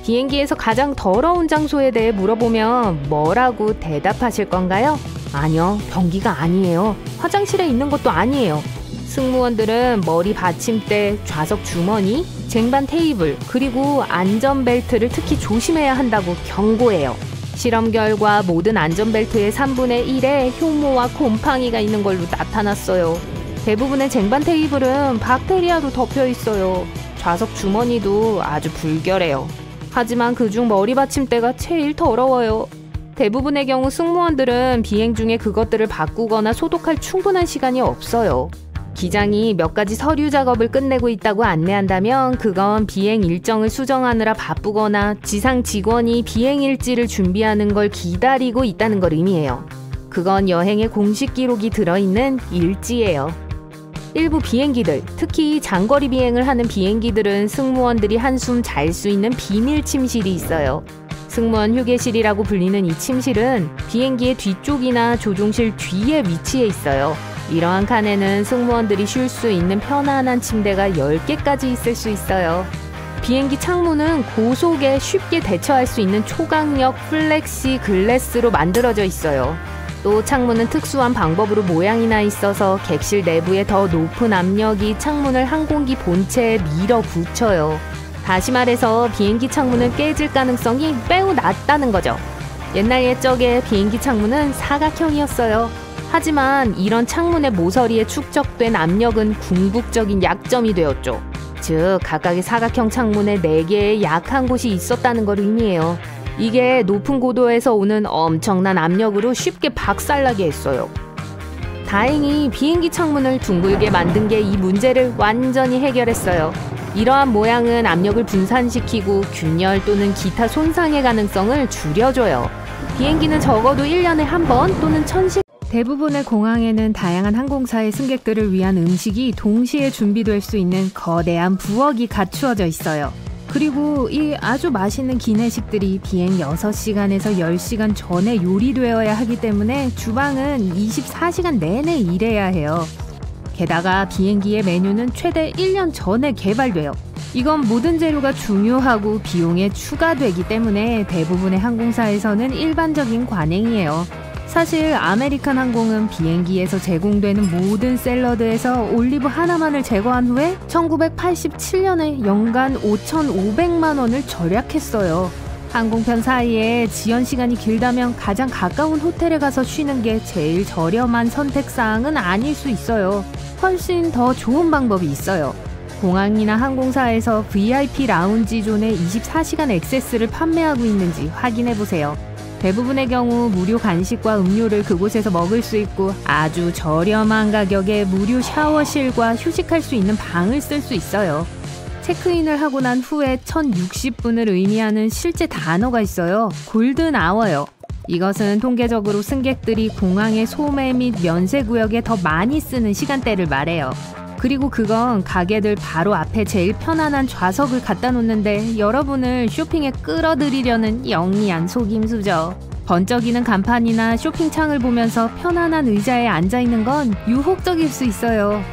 비행기에서 가장 더러운 장소에 대해 물어보면 뭐라고 대답하실 건가요? 아니요, 변기가 아니에요. 화장실에 있는 것도 아니에요. 승무원들은 머리 받침대, 좌석 주머니, 쟁반 테이블, 그리고 안전벨트를 특히 조심해야 한다고 경고해요. 실험 결과 모든 안전벨트의 3분의 1에 효모와 곰팡이가 있는 걸로 나타났어요. 대부분의 쟁반 테이블은 박테리아로 덮여 있어요. 좌석 주머니도 아주 불결해요. 하지만 그중 머리 받침대가 제일 더러워요. 대부분의 경우 승무원들은 비행 중에 그것들을 바꾸거나 소독할 충분한 시간이 없어요. 기장이 몇 가지 서류 작업을 끝내고 있다고 안내한다면 그건 비행 일정을 수정하느라 바쁘거나 지상 직원이 비행 일지를 준비하는 걸 기다리고 있다는 걸 의미해요. 그건 여행의 공식 기록이 들어있는 일지예요. 일부 비행기들, 특히 장거리 비행을 하는 비행기들은 승무원들이 한숨 잘 수 있는 비밀 침실이 있어요. 승무원 휴게실이라고 불리는 이 침실은 비행기의 뒤쪽이나 조종실 뒤에 위치해 있어요. 이러한 칸에는 승무원들이 쉴 수 있는 편안한 침대가 10개까지 있을 수 있어요. 비행기 창문은 고속에 쉽게 대처할 수 있는 초강력 플렉시 글래스로 만들어져 있어요. 또 창문은 특수한 방법으로 모양이 나 있어서 객실 내부에 더 높은 압력이 창문을 항공기 본체에 밀어붙여요. 다시 말해서 비행기 창문은 깨질 가능성이 매우 낮다는 거죠. 옛날 옛적에 비행기 창문은 사각형이었어요. 하지만 이런 창문의 모서리에 축적된 압력은 궁극적인 약점이 되었죠. 즉 각각의 사각형 창문에 4개의 약한 곳이 있었다는 걸 의미해요. 이게 높은 고도에서 오는 엄청난 압력으로 쉽게 박살나게 했어요. 다행히 비행기 창문을 둥글게 만든 게 이 문제를 완전히 해결했어요. 이러한 모양은 압력을 분산시키고 균열 또는 기타 손상의 가능성을 줄여줘요. 비행기는 적어도 1년에 한 번 또는 1000시 대부분의 공항에는 다양한 항공사의 승객들을 위한 음식이 동시에 준비될 수 있는 거대한 부엌이 갖추어져 있어요. 그리고 이 아주 맛있는 기내식들이 비행 6시간에서 10시간 전에 요리되어야 하기 때문에 주방은 24시간 내내 일해야 해요. 게다가 비행기의 메뉴는 최대 1년 전에 개발돼요. 이건 모든 재료가 중요하고 비용에 추가되기 때문에 대부분의 항공사에서는 일반적인 관행이에요. 사실 아메리칸 항공은 비행기에서 제공되는 모든 샐러드에서 올리브 하나만을 제거한 후에 1987년에 연간 5,500만 원을 절약했어요. 항공편 사이에 지연 시간이 길다면 가장 가까운 호텔에 가서 쉬는 게 제일 저렴한 선택사항은 아닐 수 있어요. 훨씬 더 좋은 방법이 있어요. 공항이나 항공사에서 VIP 라운지 존의 24시간 액세스를 판매하고 있는지 확인해보세요. 대부분의 경우 무료 간식과 음료를 그곳에서 먹을 수 있고 아주 저렴한 가격에 무료 샤워실과 휴식할 수 있는 방을 쓸 수 있어요. 체크인을 하고 난 후에 1060분을 의미하는 실제 단어가 있어요. 골든 아워요. 이것은 통계적으로 승객들이 공항의 소매 및 면세 구역에 더 많이 쓰는 시간대를 말해요. 그리고 그건 가게들 바로 앞에 제일 편안한 좌석을 갖다 놓는데 여러분을 쇼핑에 끌어들이려는 영리한 속임수죠. 번쩍이는 간판이나 쇼핑창을 보면서 편안한 의자에 앉아있는 건 유혹적일 수 있어요.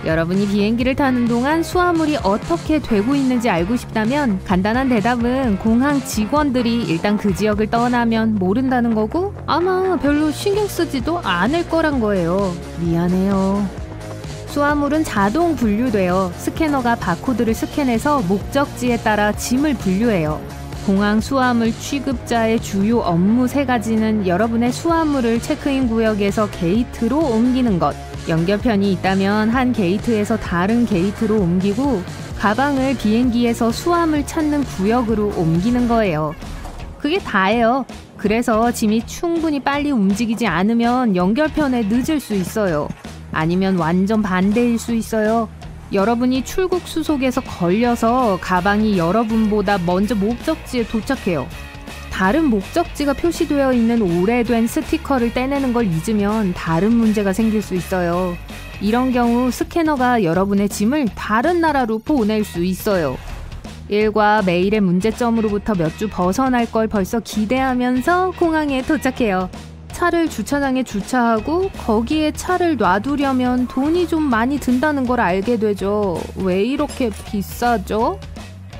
여러분이 비행기를 타는 동안 수화물이 어떻게 되고 있는지 알고 싶다면 간단한 대답은 공항 직원들이 일단 그 지역을 떠나면 모른다는 거고 아마 별로 신경 쓰지도 않을 거란 거예요. 미안해요. 수화물은 자동 분류되어 스캐너가 바코드를 스캔해서 목적지에 따라 짐을 분류해요. 공항 수화물 취급자의 주요 업무 3가지는 여러분의 수화물을 체크인 구역에서 게이트로 옮기는 것, 연결편이 있다면 한 게이트에서 다른 게이트로 옮기고 가방을 비행기에서 수화물 찾는 구역으로 옮기는 거예요. 그게 다예요. 그래서 짐이 충분히 빨리 움직이지 않으면 연결편에 늦을 수 있어요. 아니면 완전 반대일 수 있어요. 여러분이 출국 수속에서 걸려서 가방이 여러분보다 먼저 목적지에 도착해요. 다른 목적지가 표시되어 있는 오래된 스티커를 떼내는 걸 잊으면 다른 문제가 생길 수 있어요. 이런 경우 스캐너가 여러분의 짐을 다른 나라로 보낼 수 있어요. 일과 매일의 문제점으로부터 몇 주 벗어날 걸 벌써 기대하면서 공항에 도착해요. 차를 주차장에 주차하고 거기에 차를 놔두려면 돈이 좀 많이 든다는 걸 알게 되죠. 왜 이렇게 비싸죠?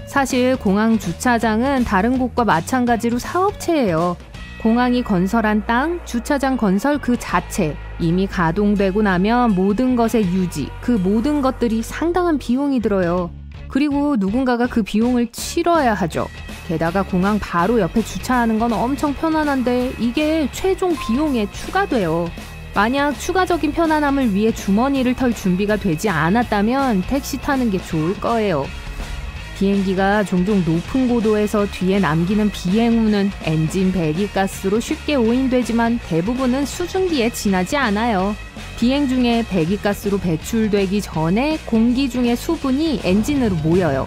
사실 공항 주차장은 다른 곳과 마찬가지로 사업체예요. 공항이 건설한 땅, 주차장 건설 그 자체, 이미 가동되고 나면 모든 것의 유지, 그 모든 것들이 상당한 비용이 들어요. 그리고 누군가가 그 비용을 치러야 하죠. 게다가 공항 바로 옆에 주차하는 건 엄청 편안한데 이게 최종 비용에 추가돼요. 만약 추가적인 편안함을 위해 주머니를 털 준비가 되지 않았다면 택시 타는 게 좋을 거예요. 비행기가 종종 높은 고도에서 뒤에 남기는 비행운은 엔진 배기가스로 쉽게 오인되지만 대부분은 수증기에 지나지 않아요. 비행 중에 배기가스로 배출되기 전에 공기 중의 수분이 엔진으로 모여요.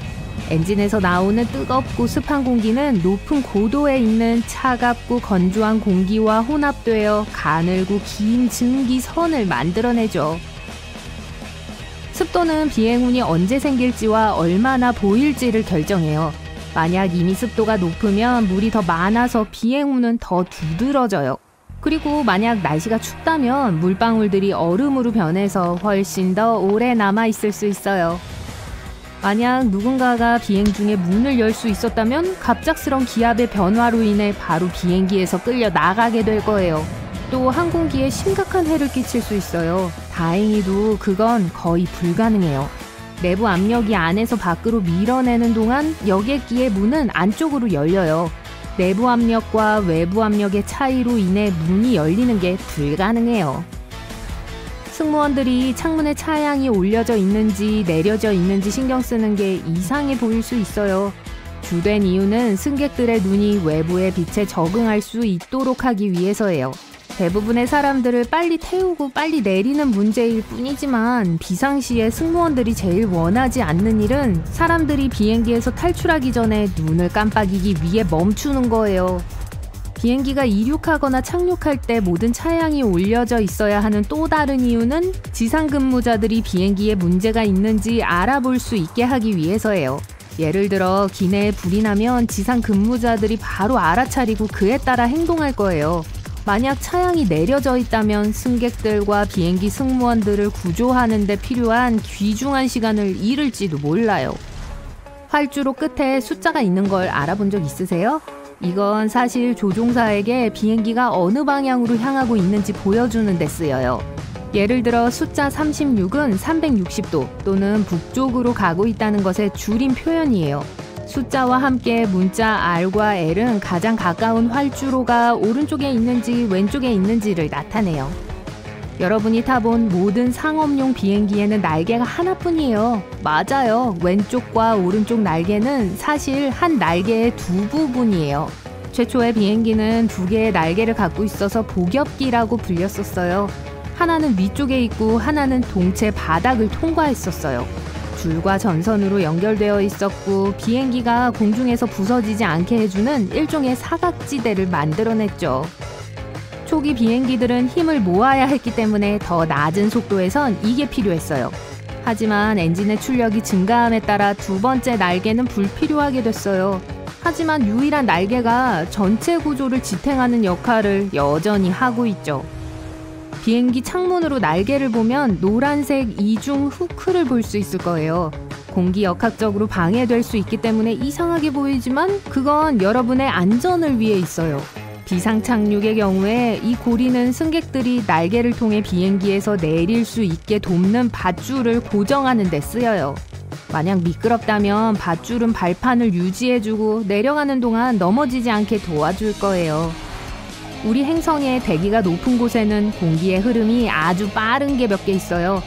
엔진에서 나오는 뜨겁고 습한 공기는 높은 고도에 있는 차갑고 건조한 공기와 혼합되어 가늘고 긴 증기선을 만들어내죠. 습도는 비행운이 언제 생길지와 얼마나 보일지를 결정해요. 만약 이미 습도가 높으면 물이 더 많아서 비행운은 더 두드러져요. 그리고 만약 날씨가 춥다면 물방울들이 얼음으로 변해서 훨씬 더 오래 남아있을 수 있어요. 만약 누군가가 비행 중에 문을 열 수 있었다면 갑작스런 기압의 변화로 인해 바로 비행기에서 끌려 나가게 될 거예요. 또 항공기에 심각한 해를 끼칠 수 있어요. 다행히도 그건 거의 불가능해요. 내부 압력이 안에서 밖으로 밀어내는 동안 여객기의 문은 안쪽으로 열려요. 내부 압력과 외부 압력의 차이로 인해 문이 열리는 게 불가능해요. 승무원들이 창문에 차양이 올려져 있는지 내려져 있는지 신경 쓰는 게 이상해 보일 수 있어요. 주된 이유는 승객들의 눈이 외부의 빛에 적응할 수 있도록 하기 위해서예요. 대부분의 사람들을 빨리 태우고 빨리 내리는 문제일 뿐이지만 비상시에 승무원들이 제일 원하지 않는 일은 사람들이 비행기에서 탈출하기 전에 눈을 깜빡이기 위해 멈추는 거예요. 비행기가 이륙하거나 착륙할 때 모든 차양이 올려져 있어야 하는 또 다른 이유는 지상 근무자들이 비행기에 문제가 있는지 알아볼 수 있게 하기 위해서예요. 예를 들어 기내에 불이 나면 지상 근무자들이 바로 알아차리고 그에 따라 행동할 거예요. 만약 차양이 내려져 있다면 승객들과 비행기 승무원들을 구조하는 데 필요한 귀중한 시간을 잃을지도 몰라요. 활주로 끝에 숫자가 있는 걸 알아본 적 있으세요? 이건 사실 조종사에게 비행기가 어느 방향으로 향하고 있는지 보여주는 데 쓰여요. 예를 들어 숫자 36은 360도 또는 북쪽으로 가고 있다는 것의 줄임 표현이에요. 숫자와 함께 문자 R과 L은 가장 가까운 활주로가 오른쪽에 있는지 왼쪽에 있는지를 나타내요. 여러분이 타본 모든 상업용 비행기에는 날개가 하나뿐이에요. 맞아요. 왼쪽과 오른쪽 날개는 사실 한 날개의 두 부분이에요. 최초의 비행기는 두 개의 날개를 갖고 있어서 복엽기라고 불렸었어요. 하나는 위쪽에 있고 하나는 동체 바닥을 통과했었어요. 줄과 전선으로 연결되어 있었고 비행기가 공중에서 부서지지 않게 해주는 일종의 사각지대를 만들어냈죠. 초기 비행기들은 힘을 모아야 했기 때문에 더 낮은 속도에선 이게 필요했어요. 하지만 엔진의 출력이 증가함에 따라 두 번째 날개는 불필요하게 됐어요. 하지만 유일한 날개가 전체 구조를 지탱하는 역할을 여전히 하고 있죠. 비행기 창문으로 날개를 보면 노란색 이중 후크를 볼 수 있을 거예요. 공기 역학적으로 방해될 수 있기 때문에 이상하게 보이지만 그건 여러분의 안전을 위해 있어요. 비상 착륙의 경우에 이 고리는 승객들이 날개를 통해 비행기에서 내릴 수 있게 돕는 밧줄을 고정하는 데 쓰여요. 만약 미끄럽다면 밧줄은 발판을 유지해주고 내려가는 동안 넘어지지 않게 도와줄 거예요. 우리 행성의 대기가 높은 곳에는 공기의 흐름이 아주 빠른 게 몇 개 있어요.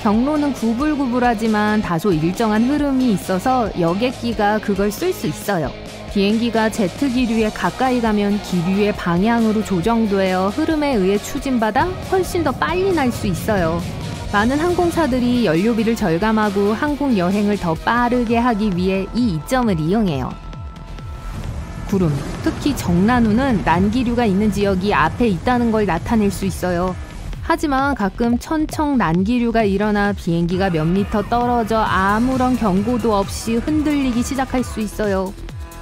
경로는 구불구불하지만 다소 일정한 흐름이 있어서 여객기가 그걸 쓸 수 있어요. 비행기가 제트 기류에 가까이 가면 기류의 방향으로 조정되어 흐름에 의해 추진받아 훨씬 더 빨리 날 수 있어요. 많은 항공사들이 연료비를 절감하고 항공 여행을 더 빠르게 하기 위해 이 이점을 이용해요. 구름, 특히 정난우는 난기류가 있는 지역이 앞에 있다는 걸 나타낼 수 있어요. 하지만 가끔 천청 난기류가 일어나 비행기가 몇 미터 떨어져 아무런 경고도 없이 흔들리기 시작할 수 있어요.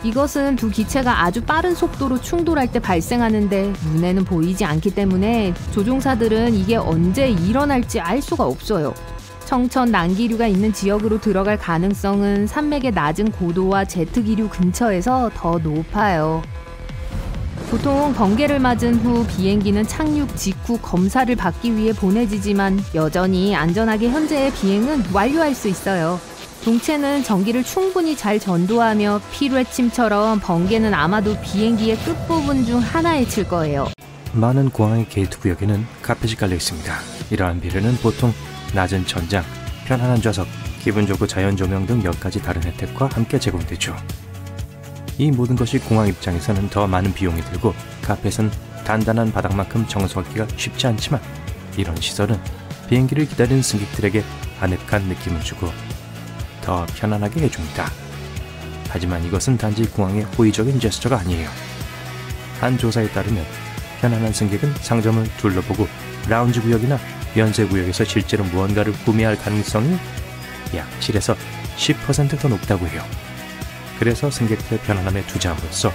이것은 두 기체가 아주 빠른 속도로 충돌할 때 발생하는데 눈에는 보이지 않기 때문에 조종사들은 이게 언제 일어날지 알 수가 없어요. 청천 난기류가 있는 지역으로 들어갈 가능성은 산맥의 낮은 고도와 제트기류 근처에서 더 높아요. 보통 번개를 맞은 후 비행기는 착륙 직후 검사를 받기 위해 보내지지만 여전히 안전하게 현재의 비행은 완료할 수 있어요. 동체는 전기를 충분히 잘 전도하며 피뢰침처럼 번개는 아마도 비행기의 끝부분 중 하나에 칠 거예요. 많은 공항의 게이트 구역에는 카펫이 깔려 있습니다. 이러한 비례는 보통 낮은 천장, 편안한 좌석, 기분 좋고 자연 조명 등 몇 가지 다른 혜택과 함께 제공되죠. 이 모든 것이 공항 입장에서는 더 많은 비용이 들고 카펫은 단단한 바닥만큼 청소하기가 쉽지 않지만 이런 시설은 비행기를 기다리는 승객들에게 아늑한 느낌을 주고 더 편안하게 해줍니다. 하지만 이것은 단지 공항의 호의적인 제스처가 아니에요. 한 조사에 따르면 편안한 승객은 상점을 둘러보고 라운지 구역이나 연쇄 구역에서 실제로 무언가를 구매할 가능성이 약 7에서 10% 더 높다고 해요. 그래서 승객들의 편안함에 투자함으로써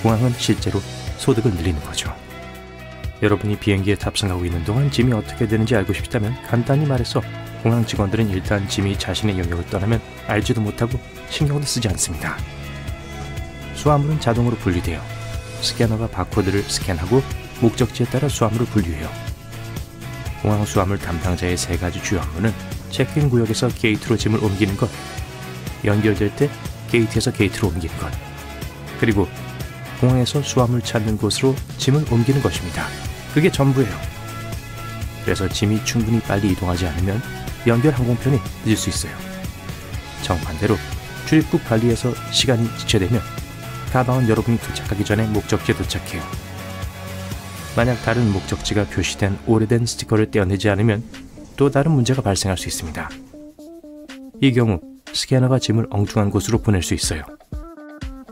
공항은 실제로 소득을 늘리는 거죠. 여러분이 비행기에 탑승하고 있는 동안 짐이 어떻게 되는지 알고 싶다면 간단히 말해서 공항 직원들은 일단 짐이 자신의 영역을 떠나면 알지도 못하고 신경도 쓰지 않습니다. 수화물은 자동으로 분리돼요. 스캐너가 바코드를 스캔하고 목적지에 따라 수화물을 분류해요. 공항 수화물 담당자의 세 가지 주요 업무는 체크인 구역에서 게이트로 짐을 옮기는 것, 연결될 때 게이트에서 게이트로 옮기는 것, 그리고 공항에서 수화물 찾는 곳으로 짐을 옮기는 것입니다. 그게 전부예요. 그래서 짐이 충분히 빨리 이동하지 않으면 연결 항공편이 늦을 수 있어요. 정반대로 출입국 관리에서 시간이 지체되면 가방은 여러분이 도착하기 전에 목적지에 도착해요. 만약 다른 목적지가 표시된 오래된 스티커를 떼어내지 않으면 또 다른 문제가 발생할 수 있습니다. 이 경우 스캐너가 짐을 엉뚱한 곳으로 보낼 수 있어요.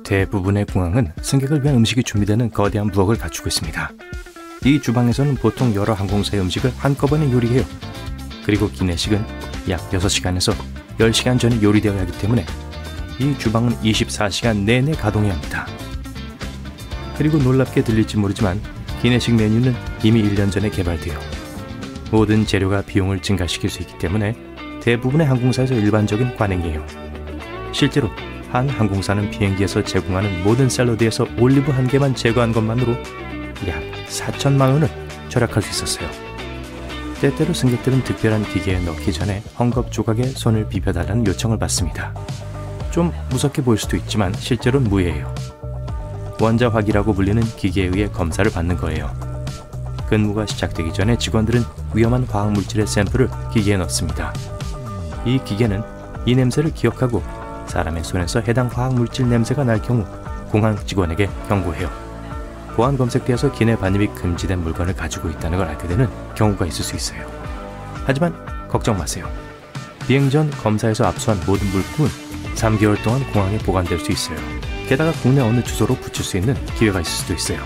대부분의 공항은 승객을 위한 음식이 준비되는 거대한 부엌을 갖추고 있습니다. 이 주방에서는 보통 여러 항공사의 음식을 한꺼번에 요리해요. 그리고 기내식은 약 6시간에서 10시간 전에 요리되어야 하기 때문에 이 주방은 24시간 내내 가동해야 합니다. 그리고 놀랍게 들릴지 모르지만 기내식 메뉴는 이미 1년 전에 개발되어 모든 재료가 비용을 증가시킬 수 있기 때문에 대부분의 항공사에서 일반적인 관행이에요. 실제로 한 항공사는 비행기에서 제공하는 모든 샐러드에서 올리브 한 개만 제거한 것만으로 약 4천만 원을 절약할 수 있었어요. 때때로 승객들은 특별한 기계에 넣기 전에 헝겊 조각에 손을 비벼달라는 요청을 받습니다. 좀 무섭게 보일 수도 있지만 실제로는 무해예요. 원자화기라고 불리는 기계에 의해 검사를 받는 거예요. 근무가 시작되기 전에 직원들은 위험한 화학물질의 샘플을 기계에 넣습니다. 이 기계는 이 냄새를 기억하고 사람의 손에서 해당 화학물질 냄새가 날 경우 공항 직원에게 경고해요. 보안 검색대에서 기내 반입이 금지된 물건을 가지고 있다는 걸 알게 되는 경우가 있을 수 있어요. 하지만 걱정 마세요. 비행 전 검사에서 압수한 모든 물품은 3개월 동안 공항에 보관될 수 있어요. 게다가 국내 어느 주소로 붙일 수 있는 기회가 있을 수도 있어요.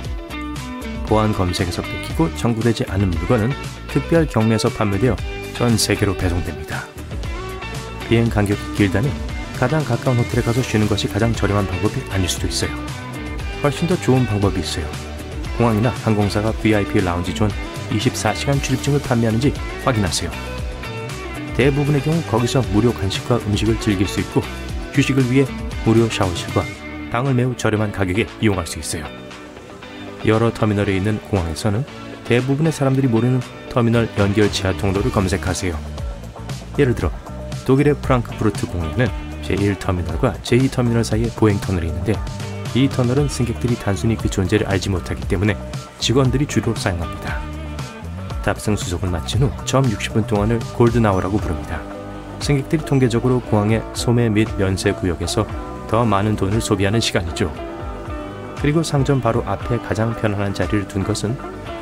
보안 검색에서 뺏기고 청구되지 않은 물건은 특별 경매에서 판매되어 전 세계로 배송됩니다. 비행 간격이 길다면 가장 가까운 호텔에 가서 쉬는 것이 가장 저렴한 방법이 아닐 수도 있어요. 훨씬 더 좋은 방법이 있어요. 공항이나 항공사가 VIP 라운지 존 24시간 출입증을 판매하는지 확인하세요. 대부분의 경우 거기서 무료 간식과 음식을 즐길 수 있고 휴식을 위해 무료 샤워실과 방을 매우 저렴한 가격에 이용할 수 있어요. 여러 터미널에 있는 공항에서는 대부분의 사람들이 모르는 터미널 연결 지하 통로를 검색하세요. 예를 들어 독일의 프랑크푸르트 공항에는 제1터미널과 제2터미널 사이에 보행 터널이 있는데 이 터널은 승객들이 단순히 그 존재를 알지 못하기 때문에 직원들이 주로 사용합니다. 탑승 수속을 마친 후 처음 60분 동안을 골든아워라고 부릅니다. 승객들이 통계적으로 공항의 소매 및 면세 구역에서 더 많은 돈을 소비하는 시간이죠. 그리고 상점 바로 앞에 가장 편안한 자리를 둔 것은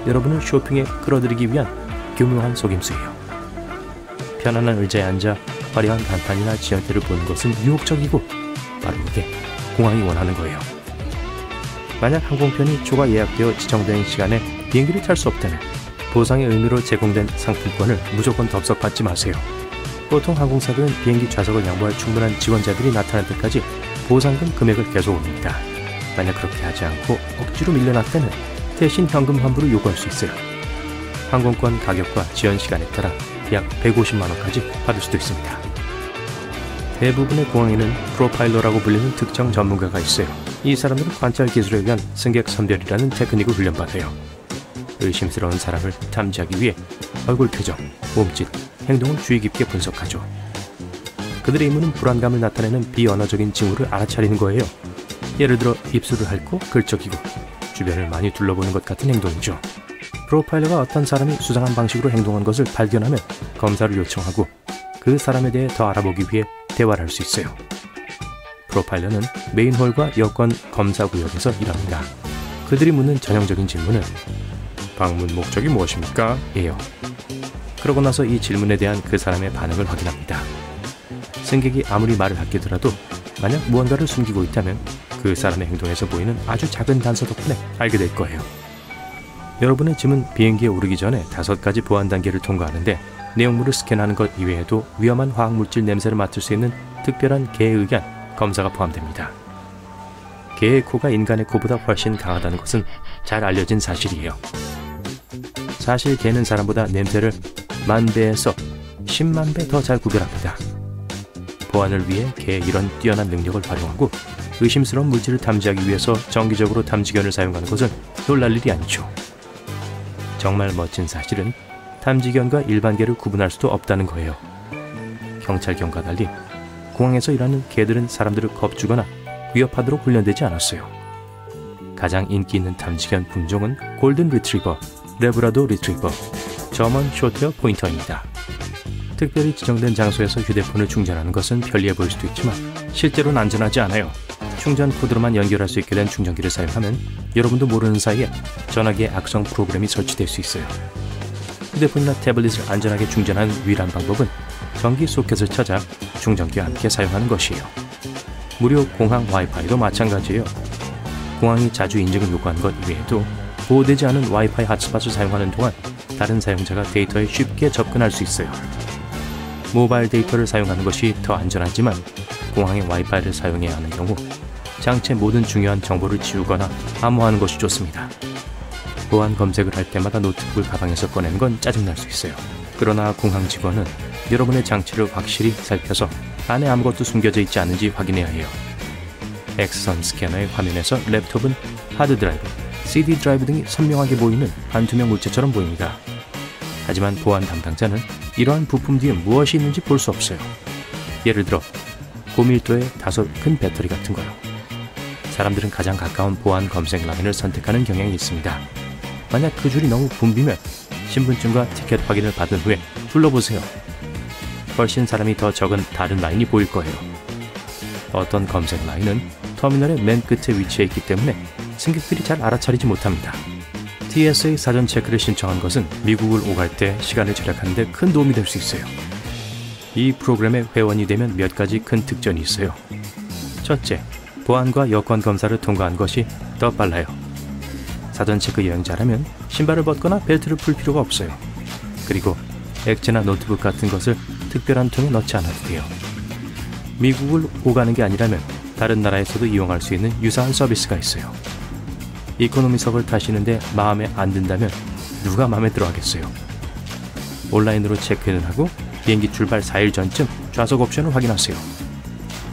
여러분을 쇼핑에 끌어들이기 위한 교묘한 속임수예요. 편안한 의자에 앉아 화려한 간판이나 지연대를 보는 것은 유혹적이고 바로 그게 공항이 원하는 거예요. 만약 항공편이 초과 예약되어 지정된 시간에 비행기를 탈 수 없다면 보상의 의미로 제공된 상품권을 무조건 덥석 받지 마세요. 보통 항공사들은 비행기 좌석을 양보할 충분한 지원자들이 나타날 때까지 보상금 금액을 계속 올립니다. 만약 그렇게 하지 않고 억지로 밀려났다면 대신 현금 환불을 요구할 수 있어요. 항공권 가격과 지연 시간에 따라 약 150만 원까지 받을 수도 있습니다. 대부분의 공항에는 프로파일러라고 불리는 특정 전문가가 있어요. 이 사람들은 관찰 기술에 의한 승객 선별이라는 테크닉을 훈련받아요. 의심스러운 사람을 탐지하기 위해 얼굴 표정, 몸짓, 행동을 주의 깊게 분석하죠. 그들의 임무는 불안감을 나타내는 비언어적인 징후를 알아차리는 거예요. 예를 들어 입술을 핥고 긁적이고 주변을 많이 둘러보는 것 같은 행동이죠. 프로파일러가 어떤 사람이 수상한 방식으로 행동한 것을 발견하면 검사를 요청하고 그 사람에 대해 더 알아보기 위해 대화를 할 수 있어요. 프로파일러는 메인홀과 여권 검사 구역에서 일합니다. 그들이 묻는 전형적인 질문은 방문 목적이 무엇입니까? 예요. 그러고 나서 이 질문에 대한 그 사람의 반응을 확인합니다. 승객이 아무리 말을 아끼더라도 만약 무언가를 숨기고 있다면 그 사람의 행동에서 보이는 아주 작은 단서 덕분에 알게 될 거예요. 여러분의 짐은 비행기에 오르기 전에 5가지 보안 단계를 통과하는데 내용물을 스캔하는 것 이외에도 위험한 화학물질 냄새를 맡을 수 있는 특별한 개에 의한 검사가 포함됩니다. 개의 코가 인간의 코보다 훨씬 강하다는 것은 잘 알려진 사실이에요. 사실 개는 사람보다 냄새를 10,000배에서 100,000배 더 잘 구별합니다. 보안을 위해 개의 이런 뛰어난 능력을 활용하고 의심스러운 물질을 탐지하기 위해서 정기적으로 탐지견을 사용하는 것은 놀랄 일이 아니죠. 정말 멋진 사실은 탐지견과 일반 개를 구분할 수도 없다는 거예요. 경찰견과 달리 공항에서 일하는 개들은 사람들을 겁주거나 위협하도록 훈련되지 않았어요. 가장 인기 있는 탐지견 품종은 골든 리트리버, 레브라도 리트리버, 점원 쇼트웨어 포인터입니다. 특별히 지정된 장소에서 휴대폰을 충전하는 것은 편리해 보일 수도 있지만 실제로는 안전하지 않아요. 충전 코드로만 연결할 수 있게 된 충전기를 사용하면 여러분도 모르는 사이에 전화기에 악성 프로그램이 설치될 수 있어요. 휴대폰이나 태블릿을 안전하게 충전하는 유일한 방법은 전기 소켓을 찾아 충전기와 함께 사용하는 것이에요. 무료 공항 와이파이도 마찬가지예요. 공항이 자주 인증을 요구하는 것 이외에도 보호되지 않은 와이파이 핫스팟을 사용하는 동안 다른 사용자가 데이터에 쉽게 접근할 수 있어요. 모바일 데이터를 사용하는 것이 더 안전하지만 공항의 와이파이를 사용해야 하는 경우 장치의 모든 중요한 정보를 지우거나 암호하는 것이 좋습니다. 보안 검색을 할 때마다 노트북을 가방에서 꺼내는 건 짜증날 수 있어요. 그러나 공항 직원은 여러분의 장치를 확실히 살펴서 안에 아무것도 숨겨져 있지 않은지 확인해야 해요. X선 스캐너의 화면에서 랩톱은 하드드라이브, CD 드라이브 등이 선명하게 보이는 반투명 물체처럼 보입니다. 하지만 보안 담당자는 이러한 부품 뒤에 무엇이 있는지 볼 수 없어요. 예를 들어 고밀도의 다소 큰 배터리 같은 거요. 사람들은 가장 가까운 보안 검색 라인을 선택하는 경향이 있습니다. 만약 그 줄이 너무 붐비면 신분증과 티켓 확인을 받은 후에 둘러보세요. 훨씬 사람이 더 적은 다른 라인이 보일 거예요. 어떤 검색 라인은 터미널의 맨 끝에 위치해 있기 때문에 승객들이 잘 알아차리지 못합니다. TSA 사전 체크를 신청한 것은 미국을 오갈 때 시간을 절약하는 데 큰 도움이 될 수 있어요. 이 프로그램의 회원이 되면 몇 가지 큰 특전이 있어요. 첫째, 보안과 여권 검사를 통과한 것이 더 빨라요. 사전 체크 여행자라면 신발을 벗거나 벨트를 풀 필요가 없어요. 그리고 액체나 노트북 같은 것을 특별한 통에 넣지 않아도 돼요. 미국을 오가는 게 아니라면 다른 나라에서도 이용할 수 있는 유사한 서비스가 있어요. 이코노미석을 타시는데 마음에 안 든다면 누가 마음에 들어 하겠어요. 온라인으로 체크인을 하고 비행기 출발 4일 전쯤 좌석 옵션을 확인하세요.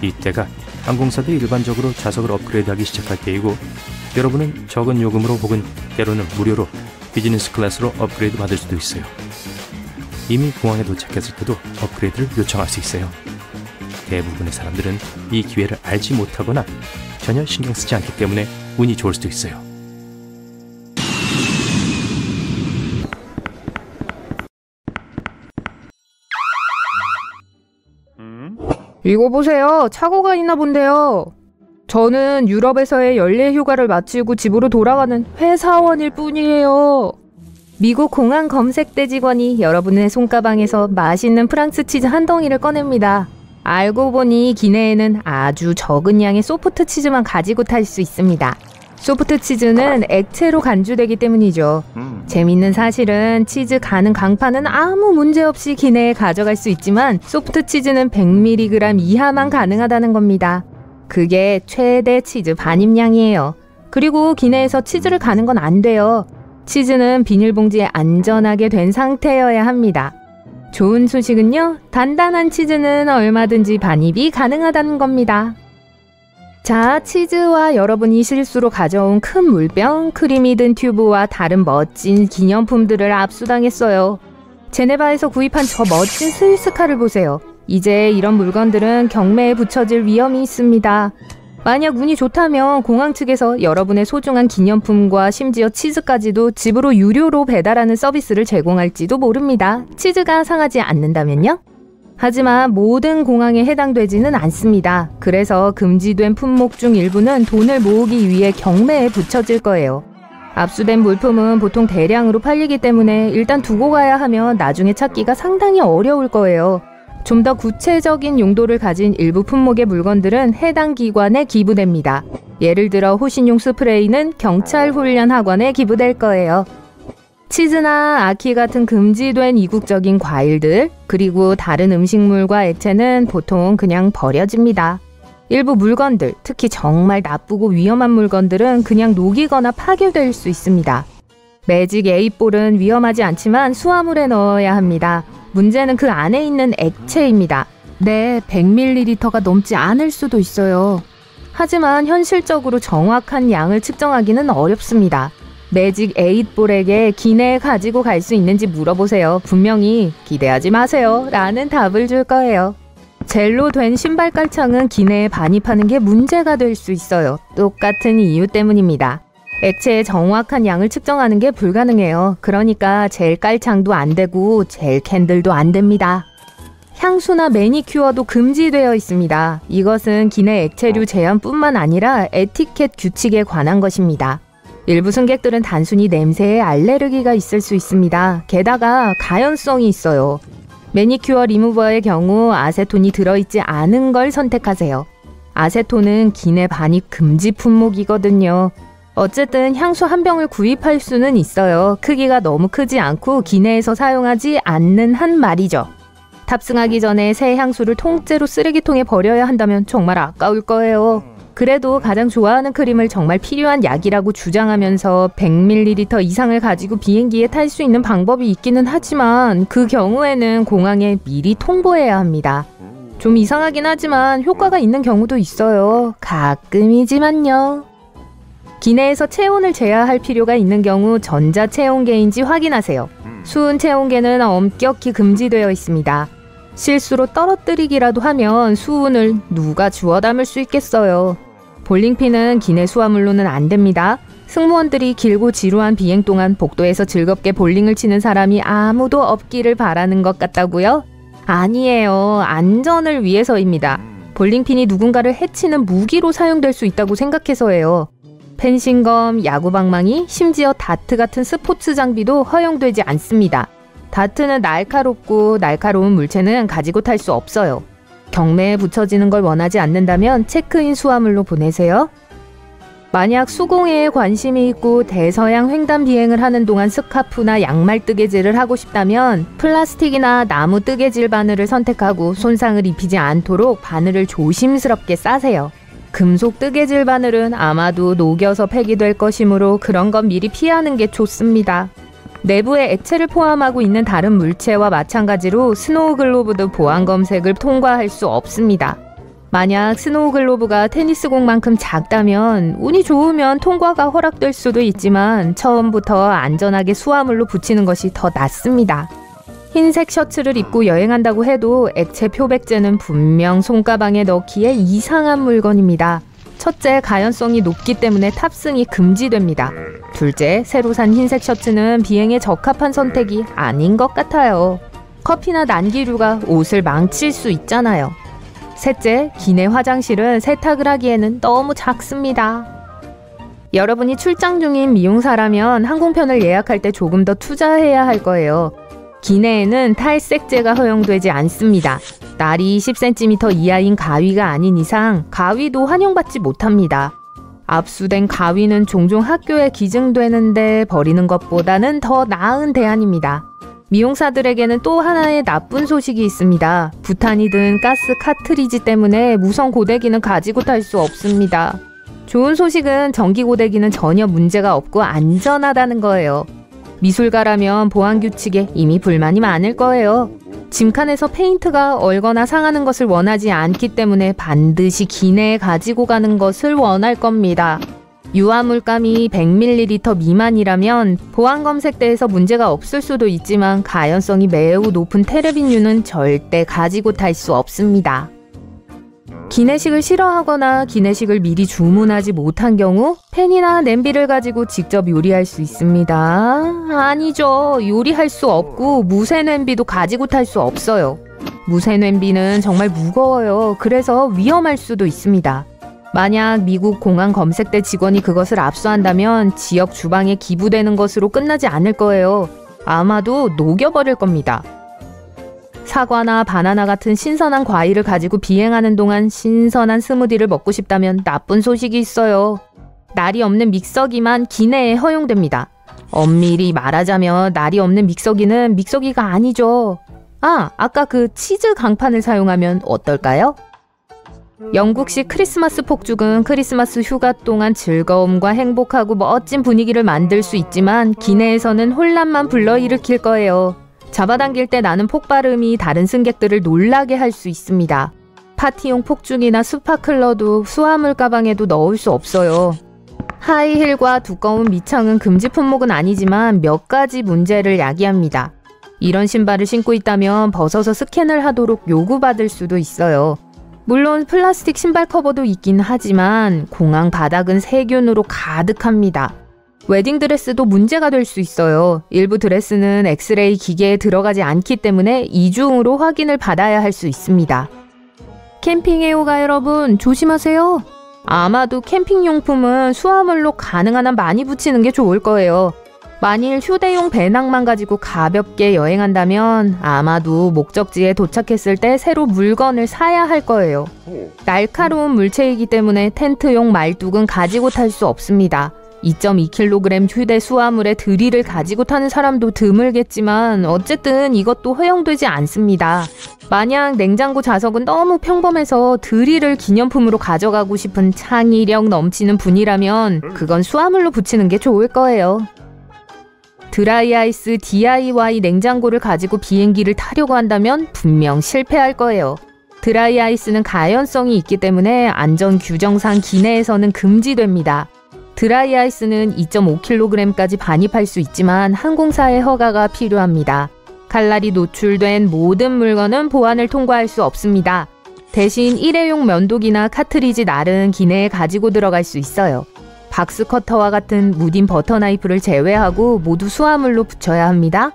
이때가 항공사들이 일반적으로 좌석을 업그레이드하기 시작할 때이고 여러분은 적은 요금으로 혹은 때로는 무료로 비즈니스 클래스로 업그레이드 받을 수도 있어요. 이미 공항에 도착했을 때도 업그레이드를 요청할 수 있어요. 대부분의 사람들은 이 기회를 알지 못하거나 전혀 신경 쓰지 않기 때문에 운이 좋을 수도 있어요. 이거 보세요. 착오가 있나 본데요. 저는 유럽에서의 연례 휴가를 마치고 집으로 돌아가는 회사원일 뿐이에요. 미국 공항 검색대 직원이 여러분의 손가방에서 맛있는 프랑스 치즈 한 덩이를 꺼냅니다. 알고 보니 기내에는 아주 적은 양의 소프트 치즈만 가지고 탈 수 있습니다. 소프트 치즈는 액체로 간주되기 때문이죠. 재밌는 사실은 치즈 가는 강판은 아무 문제 없이 기내에 가져갈 수 있지만 소프트 치즈는 100mg 이하만 가능하다는 겁니다. 그게 최대 치즈 반입량이에요. 그리고 기내에서 치즈를 가는 건 안 돼요. 치즈는 비닐봉지에 안전하게 된 상태여야 합니다. 좋은 소식은요, 단단한 치즈는 얼마든지 반입이 가능하다는 겁니다. 자, 치즈와 여러분이 실수로 가져온 큰 물병, 크림이 든 튜브와 다른 멋진 기념품들을 압수당했어요. 제네바에서 구입한 저 멋진 스위스카를 보세요. 이제 이런 물건들은 경매에 붙여질 위험이 있습니다. 만약 운이 좋다면 공항 측에서 여러분의 소중한 기념품과 심지어 치즈까지도 집으로 유료로 배달하는 서비스를 제공할지도 모릅니다. 치즈가 상하지 않는다면요? 하지만 모든 공항에 해당되지는 않습니다. 그래서 금지된 품목 중 일부는 돈을 모으기 위해 경매에 붙여질 거예요. 압수된 물품은 보통 대량으로 팔리기 때문에 일단 두고 가야 하면 나중에 찾기가 상당히 어려울 거예요. 좀 더 구체적인 용도를 가진 일부 품목의 물건들은 해당 기관에 기부됩니다. 예를 들어 호신용 스프레이는 경찰 훈련 학원에 기부될 거예요. 치즈나 아키 같은 금지된 이국적인 과일들, 그리고 다른 음식물과 액체는 보통 그냥 버려집니다. 일부 물건들, 특히 정말 나쁘고 위험한 물건들은 그냥 녹이거나 파괴될 수 있습니다. 매직 8볼은 위험하지 않지만 수화물에 넣어야 합니다. 문제는 그 안에 있는 액체입니다. 네, 100ml가 넘지 않을 수도 있어요. 하지만 현실적으로 정확한 양을 측정하기는 어렵습니다. 매직 8볼에게 기내에 가지고 갈 수 있는지 물어보세요. 분명히 기대하지 마세요 라는 답을 줄 거예요. 젤로 된 신발 깔창은 기내에 반입하는 게 문제가 될 수 있어요. 똑같은 이유 때문입니다. 액체의 정확한 양을 측정하는 게 불가능해요. 그러니까 젤 깔창도 안 되고 젤 캔들도 안 됩니다. 향수나 매니큐어도 금지되어 있습니다. 이것은 기내 액체류 제한뿐만 아니라 에티켓 규칙에 관한 것입니다. 일부 승객들은 단순히 냄새에 알레르기가 있을 수 있습니다. 게다가 가연성이 있어요. 매니큐어 리무버의 경우 아세톤이 들어있지 않은 걸 선택하세요. 아세톤은 기내 반입 금지 품목이거든요. 어쨌든 향수 한 병을 구입할 수는 있어요. 크기가 너무 크지 않고 기내에서 사용하지 않는 한 말이죠. 탑승하기 전에 새 향수를 통째로 쓰레기통에 버려야 한다면 정말 아까울 거예요. 그래도 가장 좋아하는 크림을 정말 필요한 약이라고 주장하면서 100ml 이상을 가지고 비행기에 탈 수 있는 방법이 있기는 하지만 그 경우에는 공항에 미리 통보해야 합니다. 좀 이상하긴 하지만 효과가 있는 경우도 있어요. 가끔이지만요. 기내에서 체온을 재야 필요가 있는 경우 전자체온계인지 확인하세요. 수은 체온계는 엄격히 금지되어 있습니다. 실수로 떨어뜨리기라도 하면 수은을 누가 주워 담을 수 있겠어요. 볼링핀은 기내 수화물로는 안 됩니다. 승무원들이 길고 지루한 비행 동안 복도에서 즐겁게 볼링을 치는 사람이 아무도 없기를 바라는 것 같다고요? 아니에요. 안전을 위해서입니다. 볼링핀이 누군가를 해치는 무기로 사용될 수 있다고 생각해서예요. 펜싱검, 야구방망이, 심지어 다트 같은 스포츠 장비도 허용되지 않습니다. 다트는 날카롭고 날카로운 물체는 가지고 탈 수 없어요. 경매에 붙여지는 걸 원하지 않는다면 체크인 수화물로 보내세요. 만약 수공예에 관심이 있고 대서양 횡단 비행을 하는 동안 스카프나 양말 뜨개질을 하고 싶다면 플라스틱이나 나무 뜨개질 바늘을 선택하고 손상을 입히지 않도록 바늘을 조심스럽게 싸세요. 금속 뜨개질 바늘은 아마도 녹여서 폐기될 것이므로 그런 건 미리 피하는 게 좋습니다. 내부에 액체를 포함하고 있는 다른 물체와 마찬가지로 스노우 글로브도 보안 검색을 통과할 수 없습니다. 만약 스노우 글로브가 테니스공만큼 작다면 운이 좋으면 통과가 허락될 수도 있지만 처음부터 안전하게 수화물로 붙이는 것이 더 낫습니다. 흰색 셔츠를 입고 여행한다고 해도 액체 표백제는 분명 손가방에 넣기에 이상한 물건입니다. 첫째, 가연성이 높기 때문에 탑승이 금지됩니다. 둘째, 새로 산 흰색 셔츠는 비행에 적합한 선택이 아닌 것 같아요. 커피나 난기류가 옷을 망칠 수 있잖아요. 셋째, 기내 화장실은 세탁을 하기에는 너무 작습니다. 여러분이 출장 중인 미용사라면 항공편을 예약할 때 조금 더 투자해야 할 거예요. 기내에는 탈색제가 허용되지 않습니다. 날이 10cm 이하인 가위가 아닌 이상 가위도 환영받지 못합니다. 압수된 가위는 종종 학교에 기증되는데 버리는 것보다는 더 나은 대안입니다. 미용사들에게는 또 하나의 나쁜 소식이 있습니다. 부탄이 든 가스 카트리지 때문에 무선 고데기는 가지고 탈 수 없습니다. 좋은 소식은 전기 고데기는 전혀 문제가 없고 안전하다는 거예요. 미술가라면 보안 규칙에 이미 불만이 많을 거예요. 짐칸에서 페인트가 얼거나 상하는 것을 원하지 않기 때문에 반드시 기내에 가지고 가는 것을 원할 겁니다. 유화물감이 100ml 미만이라면 보안 검색대에서 문제가 없을 수도 있지만 가연성이 매우 높은 테르빈류는 절대 가지고 탈 수 없습니다. 기내식을 싫어하거나 기내식을 미리 주문하지 못한 경우 팬이나 냄비를 가지고 직접 요리할 수 있습니다. 아니죠. 요리할 수 없고 무쇠 냄비도 가지고 탈 수 없어요. 무쇠 냄비는 정말 무거워요. 그래서 위험할 수도 있습니다. 만약 미국 공항 검색대 직원이 그것을 압수한다면 지역 주방에 기부되는 것으로 끝나지 않을 거예요. 아마도 녹여버릴 겁니다. 사과나 바나나 같은 신선한 과일을 가지고 비행하는 동안 신선한 스무디를 먹고 싶다면 나쁜 소식이 있어요. 날이 없는 믹서기만 기내에 허용됩니다. 엄밀히 말하자면 날이 없는 믹서기는 믹서기가 아니죠. 아까 그 치즈 강판을 사용하면 어떨까요? 영국식 크리스마스 폭죽은 크리스마스 휴가 동안 즐거움과 행복하고 멋진 분위기를 만들 수 있지만 기내에서는 혼란만 불러일으킬 거예요. 잡아당길 때 나는 폭발음이 다른 승객들을 놀라게 할 수 있습니다. 파티용 폭죽이나 스파클러도 수화물 가방에도 넣을 수 없어요. 하이힐과 두꺼운 밑창은 금지 품목은 아니지만 몇 가지 문제를 야기합니다. 이런 신발을 신고 있다면 벗어서 스캔을 하도록 요구받을 수도 있어요. 물론 플라스틱 신발 커버도 있긴 하지만 공항 바닥은 세균으로 가득합니다. 웨딩드레스도 문제가 될 수 있어요. 일부 드레스는 엑스레이 기계에 들어가지 않기 때문에 이중으로 확인을 받아야 할 수 있습니다. 캠핑 애호가 여러분 조심하세요. 아마도 캠핑용품은 수화물로 가능한 한 많이 붙이는 게 좋을 거예요. 만일 휴대용 배낭만 가지고 가볍게 여행한다면 아마도 목적지에 도착했을 때 새로 물건을 사야 할 거예요. 날카로운 물체이기 때문에 텐트용 말뚝은 가지고 탈 수 없습니다. 2.2kg 휴대 수화물에 드릴을 가지고 타는 사람도 드물겠지만 어쨌든 이것도 허용되지 않습니다. 만약 냉장고 좌석은 너무 평범해서 드릴을 기념품으로 가져가고 싶은 창의력 넘치는 분이라면 그건 수화물로 붙이는 게 좋을 거예요. 드라이아이스 DIY 냉장고를 가지고 비행기를 타려고 한다면 분명 실패할 거예요. 드라이아이스는 가연성이 있기 때문에 안전 규정상 기내에서는 금지됩니다. 드라이아이스는 2.5kg까지 반입할 수 있지만 항공사의 허가가 필요합니다. 칼날이 노출된 모든 물건은 보안을 통과할 수 없습니다. 대신 일회용 면도기나 카트리지 날은 기내에 가지고 들어갈 수 있어요. 박스 커터와 같은 무딘 버터 나이프를 제외하고 모두 수화물로 붙여야 합니다.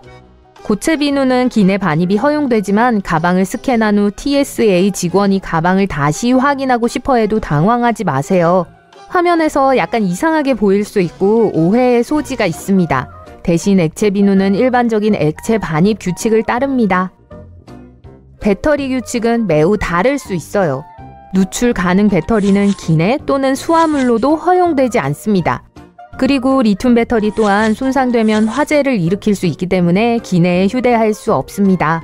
고체 비누는 기내 반입이 허용되지만 가방을 스캔한 후 TSA 직원이 가방을 다시 확인하고 싶어 해도 당황하지 마세요. 화면에서 약간 이상하게 보일 수 있고 오해의 소지가 있습니다. 대신 액체 비누는 일반적인 액체 반입 규칙을 따릅니다. 배터리 규칙은 매우 다를 수 있어요. 누출 가능 배터리는 기내 또는 수화물로도 허용되지 않습니다. 그리고 리튬 배터리 또한 손상되면 화재를 일으킬 수 있기 때문에 기내에 휴대할 수 없습니다.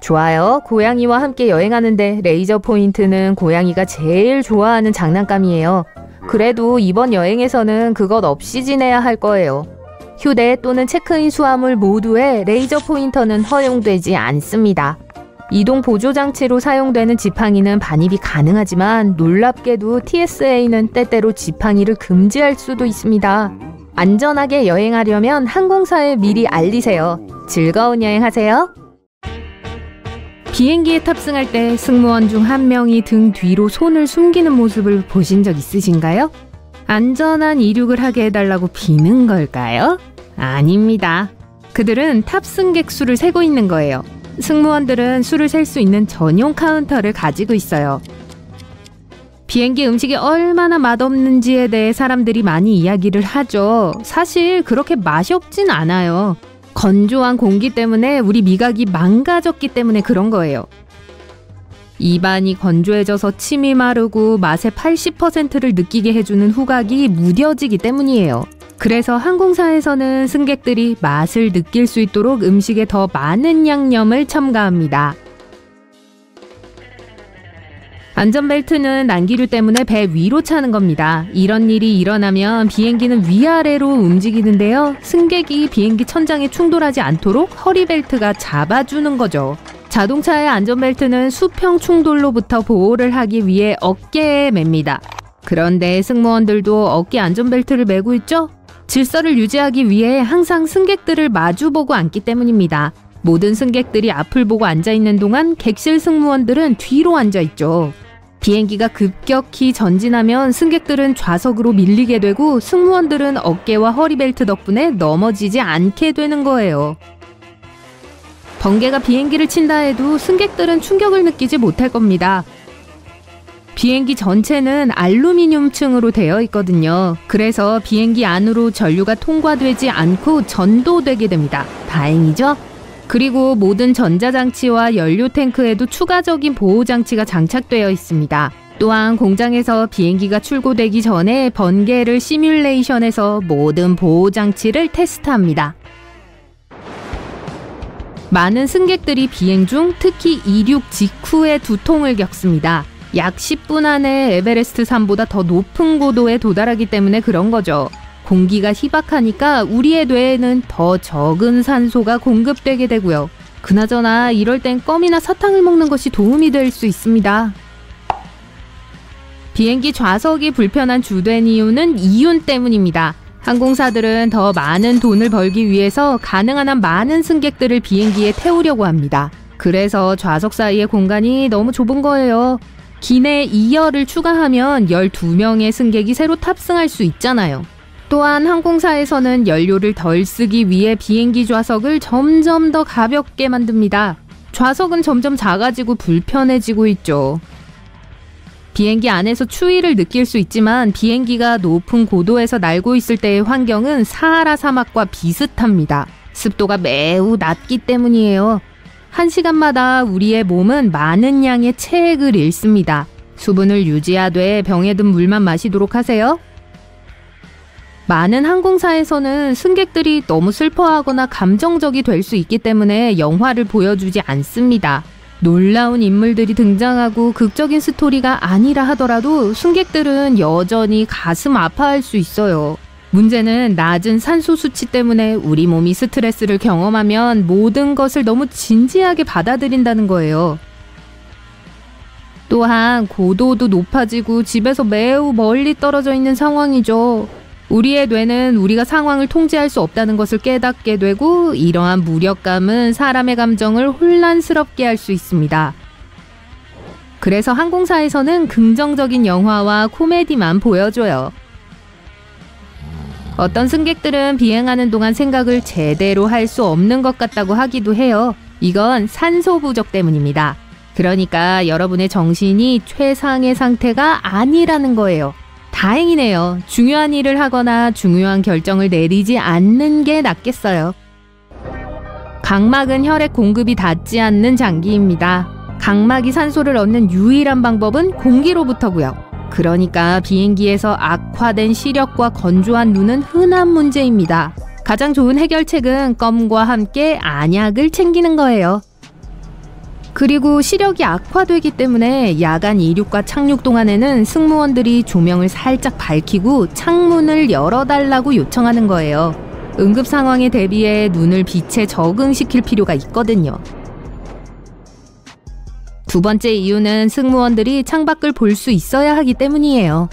좋아요. 고양이와 함께 여행하는데 레이저 포인트는 고양이가 제일 좋아하는 장난감이에요. 그래도 이번 여행에서는 그것 없이 지내야 할 거예요. 휴대 또는 체크인 수화물 모두에 레이저 포인터는 허용되지 않습니다. 이동 보조 장치로 사용되는 지팡이는 반입이 가능하지만 놀랍게도 TSA는 때때로 지팡이를 금지할 수도 있습니다. 안전하게 여행하려면 항공사에 미리 알리세요. 즐거운 여행하세요. 비행기에 탑승할 때 승무원 중 한 명이 등 뒤로 손을 숨기는 모습을 보신 적 있으신가요? 안전한 이륙을 하게 해달라고 비는 걸까요? 아닙니다. 그들은 탑승객 수를 세고 있는 거예요. 승무원들은 수를 셀 수 있는 전용 카운터를 가지고 있어요. 비행기 음식이 얼마나 맛없는지에 대해 사람들이 많이 이야기를 하죠. 사실 그렇게 맛이 없진 않아요. 건조한 공기 때문에 우리 미각이 망가졌기 때문에 그런 거예요. 입안이 건조해져서 침이 마르고 맛의 80%를 느끼게 해주는 후각이 무뎌지기 때문이에요. 그래서 항공사에서는 승객들이 맛을 느낄 수 있도록 음식에 더 많은 양념을 첨가합니다. 안전벨트는 난기류 때문에 배 위로 차는 겁니다. 이런 일이 일어나면 비행기는 위아래로 움직이는데요. 승객이 비행기 천장에 충돌하지 않도록 허리벨트가 잡아주는 거죠. 자동차의 안전벨트는 수평 충돌로부터 보호를 하기 위해 어깨에 맵니다. 그런데 승무원들도 어깨 안전벨트를 매고 있죠? 질서를 유지하기 위해 항상 승객들을 마주보고 앉기 때문입니다. 모든 승객들이 앞을 보고 앉아있는 동안 객실 승무원들은 뒤로 앉아있죠. 비행기가 급격히 전진하면 승객들은 좌석으로 밀리게 되고 승무원들은 어깨와 허리벨트 덕분에 넘어지지 않게 되는 거예요. 번개가 비행기를 친다 해도 승객들은 충격을 느끼지 못할 겁니다. 비행기 전체는 알루미늄 층으로 되어 있거든요. 그래서 비행기 안으로 전류가 통과되지 않고 전도되게 됩니다. 다행이죠? 그리고 모든 전자장치와 연료 탱크에도 추가적인 보호장치가 장착되어 있습니다. 또한 공장에서 비행기가 출고되기 전에 번개를 시뮬레이션해서 모든 보호장치를 테스트합니다. 많은 승객들이 비행 중 특히 이륙 직후에 두통을 겪습니다. 약 10분 안에 에베레스트 산보다 더 높은 고도에 도달하기 때문에 그런 거죠. 공기가 희박하니까 우리의 뇌에는 더 적은 산소가 공급되게 되고요. 그나저나 이럴 땐 껌이나 사탕을 먹는 것이 도움이 될 수 있습니다. 비행기 좌석이 불편한 주된 이유는 이윤 때문입니다. 항공사들은 더 많은 돈을 벌기 위해서 가능한 한 많은 승객들을 비행기에 태우려고 합니다. 그래서 좌석 사이의 공간이 너무 좁은 거예요. 기내 2열을 추가하면 12명의 승객이 새로 탑승할 수 있잖아요. 또한 항공사에서는 연료를 덜 쓰기 위해 비행기 좌석을 점점 더 가볍게 만듭니다. 좌석은 점점 작아지고 불편해지고 있죠. 비행기 안에서 추위를 느낄 수 있지만 비행기가 높은 고도에서 날고 있을 때의 환경은 사하라 사막과 비슷합니다. 습도가 매우 낮기 때문이에요. 1시간마다 우리의 몸은 많은 양의 체액을 잃습니다. 수분을 유지하되 병에 든 물만 마시도록 하세요. 많은 항공사에서는 승객들이 너무 슬퍼하거나 감정적이 될 수 있기 때문에 영화를 보여주지 않습니다. 놀라운 인물들이 등장하고 극적인 스토리가 아니라 하더라도 승객들은 여전히 가슴 아파할 수 있어요. 문제는 낮은 산소 수치 때문에 우리 몸이 스트레스를 경험하면 모든 것을 너무 진지하게 받아들인다는 거예요. 또한 고도도 높아지고 집에서 매우 멀리 떨어져 있는 상황이죠. 우리의 뇌는 우리가 상황을 통제할 수 없다는 것을 깨닫게 되고 이러한 무력감은 사람의 감정을 혼란스럽게 할 수 있습니다. 그래서 항공사에서는 긍정적인 영화와 코미디만 보여줘요. 어떤 승객들은 비행하는 동안 생각을 제대로 할 수 없는 것 같다고 하기도 해요. 이건 산소 부족 때문입니다. 그러니까 여러분의 정신이 최상의 상태가 아니라는 거예요. 다행이네요. 중요한 일을 하거나 중요한 결정을 내리지 않는 게 낫겠어요. 각막은 혈액 공급이 닿지 않는 장기입니다. 각막이 산소를 얻는 유일한 방법은 공기로부터고요. 그러니까 비행기에서 악화된 시력과 건조한 눈은 흔한 문제입니다. 가장 좋은 해결책은 껌과 함께 안약을 챙기는 거예요. 그리고 시력이 악화되기 때문에 야간 이륙과 착륙 동안에는 승무원들이 조명을 살짝 밝히고 창문을 열어달라고 요청하는 거예요. 응급 상황에 대비해 눈을 빛에 적응시킬 필요가 있거든요. 두 번째 이유는 승무원들이 창밖을 볼 수 있어야 하기 때문이에요.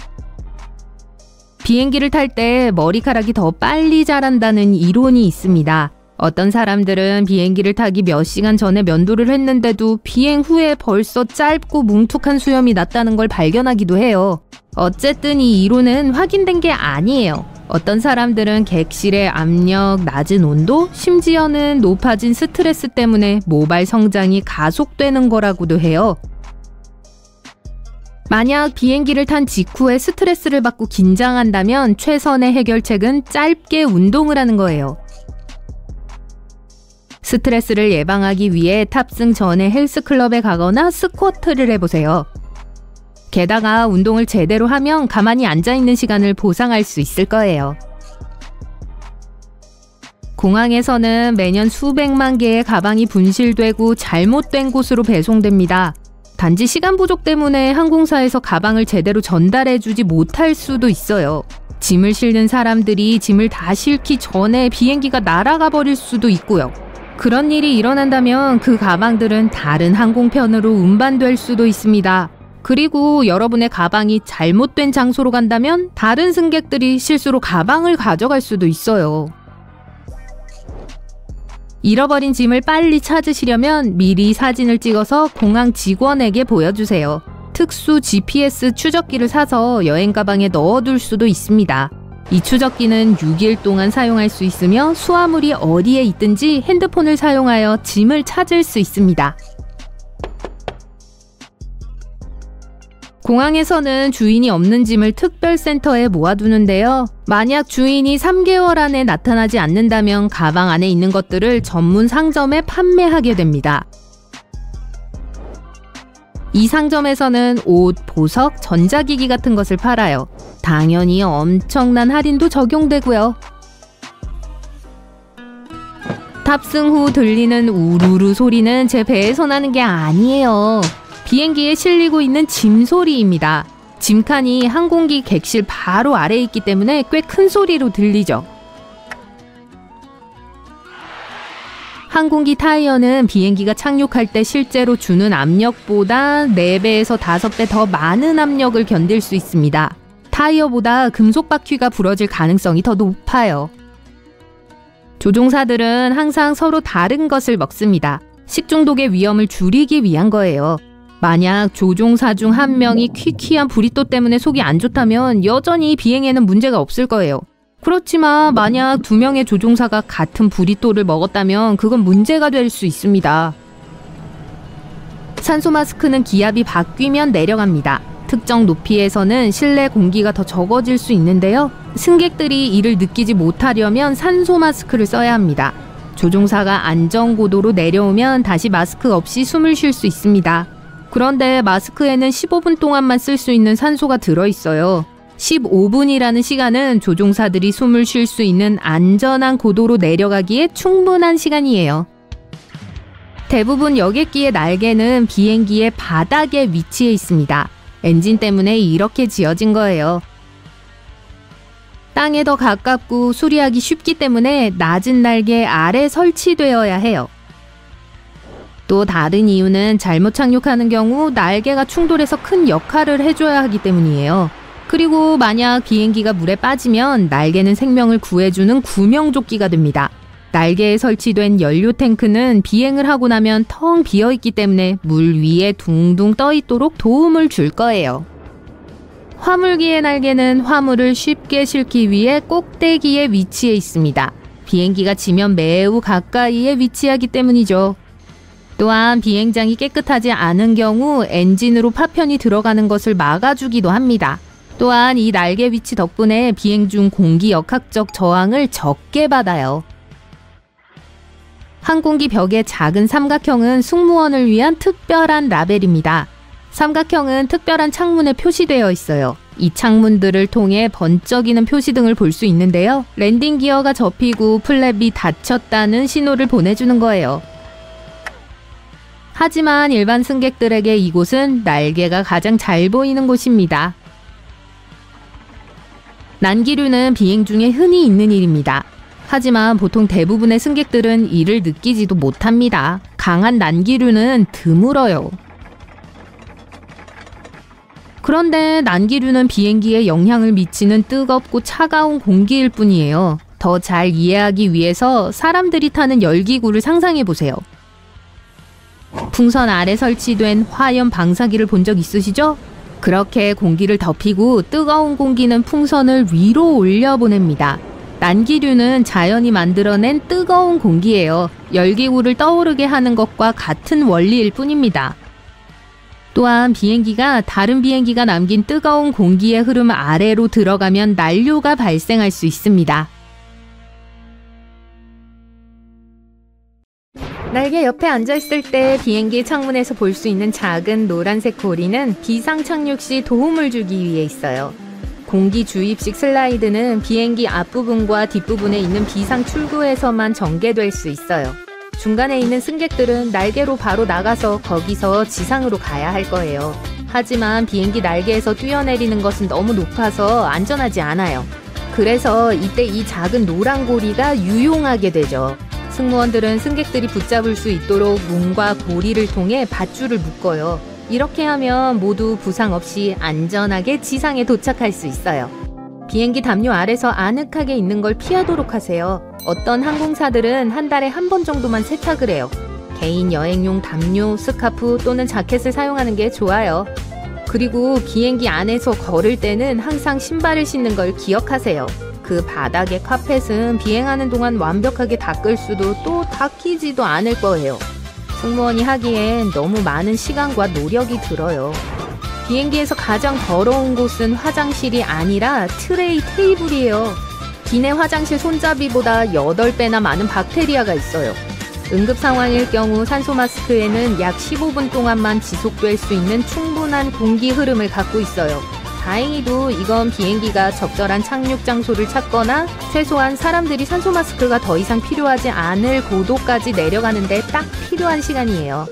비행기를 탈 때 머리카락이 더 빨리 자란다는 이론이 있습니다. 어떤 사람들은 비행기를 타기 몇 시간 전에 면도를 했는데도 비행 후에 벌써 짧고 뭉툭한 수염이 났다는 걸 발견하기도 해요. 어쨌든 이 이론은 확인된 게 아니에요. 어떤 사람들은 객실의 압력, 낮은 온도, 심지어는 높아진 스트레스 때문에 모발 성장이 가속되는 거라고도 해요. 만약 비행기를 탄 직후에 스트레스를 받고 긴장한다면 최선의 해결책은 짧게 운동을 하는 거예요. 스트레스를 예방하기 위해 탑승 전에 헬스클럽에 가거나 스쿼트를 해보세요. 게다가 운동을 제대로 하면 가만히 앉아있는 시간을 보상할 수 있을 거예요. 공항에서는 매년 수백만 개의 가방이 분실되고 잘못된 곳으로 배송됩니다. 단지 시간 부족 때문에 항공사에서 가방을 제대로 전달해주지 못할 수도 있어요. 짐을 싣는 사람들이 짐을 다 싣기 전에 비행기가 날아가 버릴 수도 있고요. 그런 일이 일어난다면 그 가방들은 다른 항공편으로 운반될 수도 있습니다. 그리고 여러분의 가방이 잘못된 장소로 간다면 다른 승객들이 실수로 가방을 가져갈 수도 있어요. 잃어버린 짐을 빨리 찾으시려면 미리 사진을 찍어서 공항 직원에게 보여주세요. 특수 GPS 추적기를 사서 여행 가방에 넣어둘 수도 있습니다. 이 추적기는 6일 동안 사용할 수 있으며 수화물이 어디에 있든지 핸드폰을 사용하여 짐을 찾을 수 있습니다. 공항에서는 주인이 없는 짐을 특별센터에 모아두는데요. 만약 주인이 3개월 안에 나타나지 않는다면 가방 안에 있는 것들을 전문 상점에 판매하게 됩니다. 이 상점에서는 옷, 보석, 전자기기 같은 것을 팔아요. 당연히 엄청난 할인도 적용되고요. 탑승 후 들리는 우르르 소리는 제 배에서 나는 게 아니에요. 비행기에 실리고 있는 짐 소리입니다. 짐칸이 항공기 객실 바로 아래에 있기 때문에 꽤 큰 소리로 들리죠. 항공기 타이어는 비행기가 착륙할 때 실제로 주는 압력보다 4배에서 5배 더 많은 압력을 견딜 수 있습니다. 타이어보다 금속 바퀴가 부러질 가능성이 더 높아요. 조종사들은 항상 서로 다른 것을 먹습니다. 식중독의 위험을 줄이기 위한 거예요. 만약 조종사 중 한 명이 퀴퀴한 브리또 때문에 속이 안 좋다면 여전히 비행에는 문제가 없을 거예요. 그렇지만 만약 2명의 조종사가 같은 브리또를 먹었다면 그건 문제가 될 수 있습니다. 산소 마스크는 기압이 바뀌면 내려갑니다. 특정 높이에서는 실내 공기가 더 적어질 수 있는데요. 승객들이 이를 느끼지 못하려면 산소 마스크를 써야 합니다. 조종사가 안전고도로 내려오면 다시 마스크 없이 숨을 쉴 수 있습니다. 그런데 마스크에는 15분 동안만 쓸 수 있는 산소가 들어있어요. 15분이라는 시간은 조종사들이 숨을 쉴 수 있는 안전한 고도로 내려가기에 충분한 시간이에요. 대부분 여객기의 날개는 비행기의 바닥에 위치해 있습니다. 엔진 때문에 이렇게 지어진 거예요. 땅에 더 가깝고 수리하기 쉽기 때문에 낮은 날개 아래 설치되어야 해요. 또 다른 이유는 잘못 착륙하는 경우 날개가 충돌해서 큰 역할을 해줘야 하기 때문이에요. 그리고 만약 비행기가 물에 빠지면 날개는 생명을 구해주는 구명조끼가 됩니다. 날개에 설치된 연료 탱크는 비행을 하고 나면 텅 비어있기 때문에 물 위에 둥둥 떠있도록 도움을 줄 거예요. 화물기의 날개는 화물을 쉽게 싣기 위해 꼭대기에 위치해 있습니다. 비행기가 지면 매우 가까이에 위치하기 때문이죠. 또한 비행장이 깨끗하지 않은 경우 엔진으로 파편이 들어가는 것을 막아주기도 합니다. 또한 이 날개 위치 덕분에 비행 중 공기 역학적 저항을 적게 받아요. 항공기 벽의 작은 삼각형은 승무원을 위한 특별한 라벨입니다. 삼각형은 특별한 창문에 표시되어 있어요. 이 창문들을 통해 번쩍이는 표시등을 볼 수 있는데요. 랜딩 기어가 접히고 플랩이 닫혔다는 신호를 보내주는 거예요. 하지만 일반 승객들에게 이곳은 날개가 가장 잘 보이는 곳입니다. 난기류는 비행 중에 흔히 있는 일입니다. 하지만 보통 대부분의 승객들은 이를 느끼지도 못합니다. 강한 난기류는 드물어요. 그런데 난기류는 비행기에 영향을 미치는 뜨겁고 차가운 공기일 뿐이에요. 더 잘 이해하기 위해서 사람들이 타는 열기구를 상상해 보세요. 풍선 아래 설치된 화염 방사기를 본 적 있으시죠? 그렇게 공기를 덮이고 뜨거운 공기는 풍선을 위로 올려 보냅니다. 난기류는 자연이 만들어낸 뜨거운 공기예요. 열기구를 떠오르게 하는 것과 같은 원리일 뿐입니다. 또한 비행기가 다른 비행기가 남긴 뜨거운 공기의 흐름 아래로 들어가면 난류가 발생할 수 있습니다. 날개 옆에 앉아있을 때 비행기 창문에서 볼 수 있는 작은 노란색 고리는 비상 착륙 시 도움을 주기 위해 있어요. 공기 주입식 슬라이드는 비행기 앞부분과 뒷부분에 있는 비상 출구에서만 전개될 수 있어요. 중간에 있는 승객들은 날개로 바로 나가서 거기서 지상으로 가야 할 거예요. 하지만 비행기 날개에서 뛰어내리는 것은 너무 높아서 안전하지 않아요. 그래서 이때 이 작은 노란 고리가 유용하게 되죠. 승무원들은 승객들이 붙잡을 수 있도록 문과 고리를 통해 밧줄을 묶어요. 이렇게 하면 모두 부상 없이 안전하게 지상에 도착할 수 있어요. 비행기 담요 아래서 아늑하게 있는 걸 피하도록 하세요. 어떤 항공사들은 한 달에 한 번 정도만 세탁을 해요. 개인 여행용 담요, 스카프 또는 자켓을 사용하는 게 좋아요. 그리고 비행기 안에서 걸을 때는 항상 신발을 신는 걸 기억하세요. 그 바닥의 카펫은 비행하는 동안 완벽하게 닦을 수도 또 닦이지도 않을 거예요. 승무원이 하기엔 너무 많은 시간과 노력이 들어요. 비행기에서 가장 더러운 곳은 화장실이 아니라 트레이 테이블이에요. 기내 화장실 손잡이보다 8배나 많은 박테리아가 있어요. 응급 상황일 경우 산소 마스크에는 약 15분 동안만 지속될 수 있는 충분한 공기 흐름을 갖고 있어요. 다행히도 이건 비행기가 적절한 착륙 장소를 찾거나 최소한 사람들이 산소 마스크가 더 이상 필요하지 않을 고도까지 내려가는데 딱 필요한 시간이에요.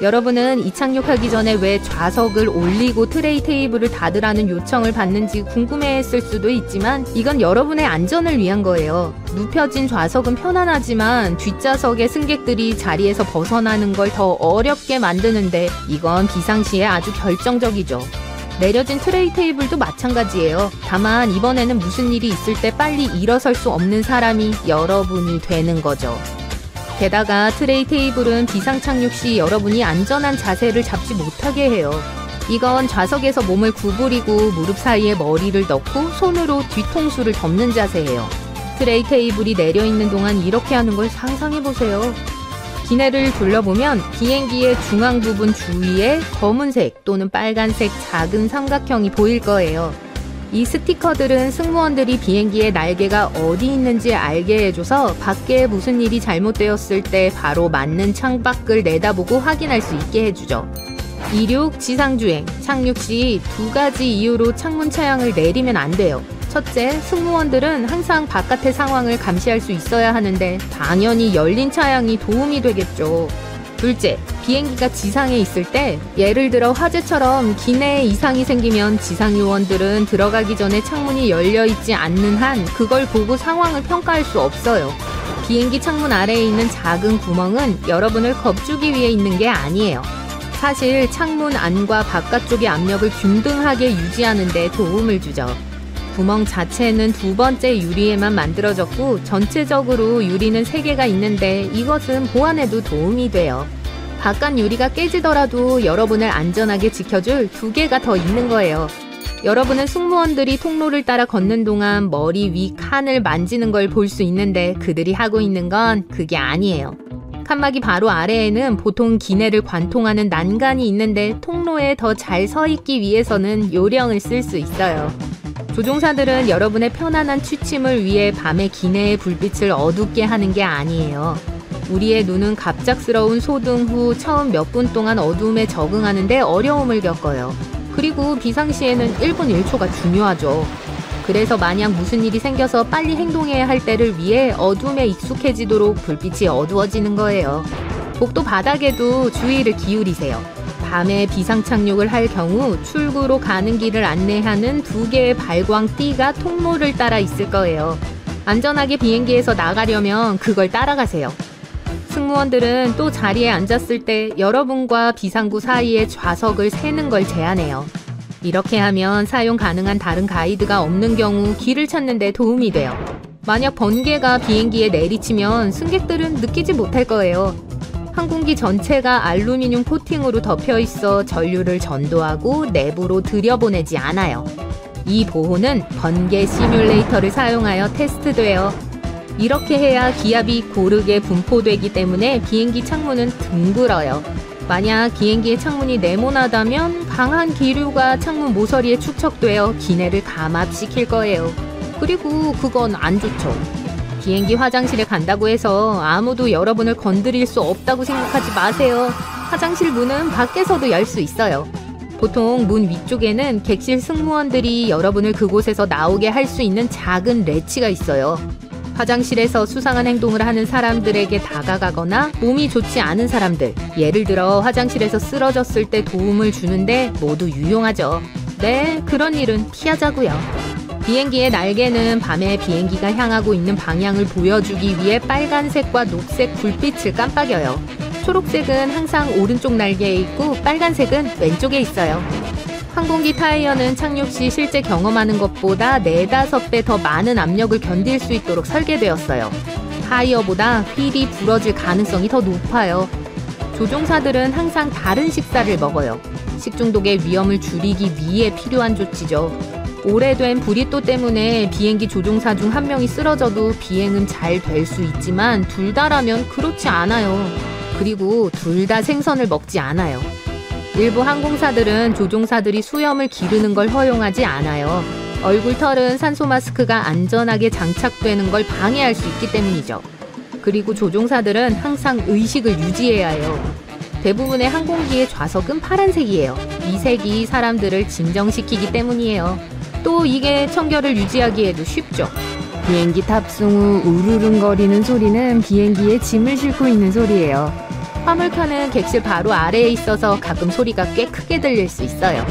여러분은 이착륙하기 전에 왜 좌석을 올리고 트레이 테이블을 닫으라는 요청을 받는지 궁금해했을 수도 있지만 이건 여러분의 안전을 위한 거예요. 눕혀진 좌석은 편안하지만 뒷좌석의 승객들이 자리에서 벗어나는 걸 더 어렵게 만드는데 이건 비상시에 아주 결정적이죠. 내려진 트레이 테이블도 마찬가지예요. 다만 이번에는 무슨 일이 있을 때 빨리 일어설 수 없는 사람이 여러분이 되는 거죠. 게다가 트레이 테이블은 비상 착륙 시 여러분이 안전한 자세를 잡지 못하게 해요. 이건 좌석에서 몸을 구부리고 무릎 사이에 머리를 넣고 손으로 뒤통수를 덮는 자세예요. 트레이 테이블이 내려있는 동안 이렇게 하는 걸 상상해보세요. 기내를 둘러보면 비행기의 중앙 부분 주위에 검은색 또는 빨간색 작은 삼각형이 보일 거예요. 이 스티커들은 승무원들이 비행기의 날개가 어디 있는지 알게 해줘서 밖에 무슨 일이 잘못되었을 때 바로 맞는 창밖을 내다보고 확인할 수 있게 해주죠. 이륙, 지상주행, 착륙 시 2가지 이유로 창문 차양을 내리면 안 돼요. 첫째, 승무원들은 항상 바깥의 상황을 감시할 수 있어야 하는데 당연히 열린 차양이 도움이 되겠죠. 둘째, 비행기가 지상에 있을 때 예를 들어 화재처럼 기내에 이상이 생기면 지상요원들은 들어가기 전에 창문이 열려있지 않는 한 그걸 보고 상황을 평가할 수 없어요. 비행기 창문 아래에 있는 작은 구멍은 여러분을 겁주기 위해 있는 게 아니에요. 사실 창문 안과 바깥쪽의 압력을 균등하게 유지하는 데 도움을 주죠. 구멍 자체는 2번째 유리에만 만들어졌고 전체적으로 유리는 3개가 있는데 이것은 보안에도 도움이 돼요. 바깥 유리가 깨지더라도 여러분을 안전하게 지켜줄 2개가 더 있는 거예요. 여러분은 승무원들이 통로를 따라 걷는 동안 머리 위 칸을 만지는 걸 볼 수 있는데 그들이 하고 있는 건 그게 아니에요. 칸막이 바로 아래에는 보통 기내를 관통하는 난간이 있는데 통로에 더 잘 서 있기 위해서는 요령을 쓸 수 있어요. 조종사들은 여러분의 편안한 취침을 위해 밤에 기내의 불빛을 어둡게 하는 게 아니에요. 우리의 눈은 갑작스러운 소등 후 처음 몇 분 동안 어두움에 적응하는데 어려움을 겪어요. 그리고 비상시에는 1분 1초가 중요하죠. 그래서 만약 무슨 일이 생겨서 빨리 행동해야 할 때를 위해 어둠에 익숙해지도록 불빛이 어두워지는 거예요. 복도 바닥에도 주의를 기울이세요. 밤에 비상 착륙을 할 경우 출구로 가는 길을 안내하는 2개의 발광띠가 통로를 따라 있을 거예요. 안전하게 비행기에서 나가려면 그걸 따라가세요. 승무원들은 또 자리에 앉았을 때 여러분과 비상구 사이의 좌석을 세는 걸 제한해요. 이렇게 하면 사용 가능한 다른 가이드가 없는 경우 길을 찾는 데 도움이 돼요. 만약 번개가 비행기에 내리치면 승객들은 느끼지 못할 거예요. 항공기 전체가 알루미늄 코팅으로 덮여 있어 전류를 전도하고 내부로 들여보내지 않아요. 이 보호는 번개 시뮬레이터를 사용하여 테스트돼요. 이렇게 해야 기압이 고르게 분포되기 때문에 비행기 창문은 둥글어요. 만약 비행기의 창문이 네모나다면 강한 기류가 창문 모서리에 축적되어 기내를 감압시킬 거예요. 그리고 그건 안 좋죠. 비행기 화장실에 간다고 해서 아무도 여러분을 건드릴 수 없다고 생각하지 마세요. 화장실 문은 밖에서도 열 수 있어요. 보통 문 위쪽에는 객실 승무원들이 여러분을 그곳에서 나오게 할 수 있는 작은 레치가 있어요. 화장실에서 수상한 행동을 하는 사람들에게 다가가거나 몸이 좋지 않은 사람들, 예를 들어 화장실에서 쓰러졌을 때 도움을 주는데 모두 유용하죠. 네, 그런 일은 피하자고요. 비행기의 날개는 밤에 비행기가 향하고 있는 방향을 보여주기 위해 빨간색과 녹색 불빛을 깜빡여요. 초록색은 항상 오른쪽 날개에 있고 빨간색은 왼쪽에 있어요. 항공기 타이어는 착륙 시 실제 경험하는 것보다 4-5배 더 많은 압력을 견딜 수 있도록 설계되었어요. 타이어보다 휠이 부러질 가능성이 더 높아요. 조종사들은 항상 다른 식사를 먹어요. 식중독의 위험을 줄이기 위해 필요한 조치죠. 오래된 브리또 때문에 비행기 조종사 중 한 명이 쓰러져도 비행은 잘 될 수 있지만 둘 다라면 그렇지 않아요. 그리고 둘 다 생선을 먹지 않아요. 일부 항공사들은 조종사들이 수염을 기르는 걸 허용하지 않아요. 얼굴털은 산소 마스크가 안전하게 장착되는 걸 방해할 수 있기 때문이죠. 그리고 조종사들은 항상 의식을 유지해야 해요. 대부분의 항공기의 좌석은 파란색이에요. 이 색이 사람들을 진정시키기 때문이에요. 또 이게 청결을 유지하기에도 쉽죠. 비행기 탑승 후 우르릉거리는 소리는 비행기에 짐을 싣고 있는 소리예요. 화물칸은 객실 바로 아래에 있어서 가끔 소리가 꽤 크게 들릴 수 있어요.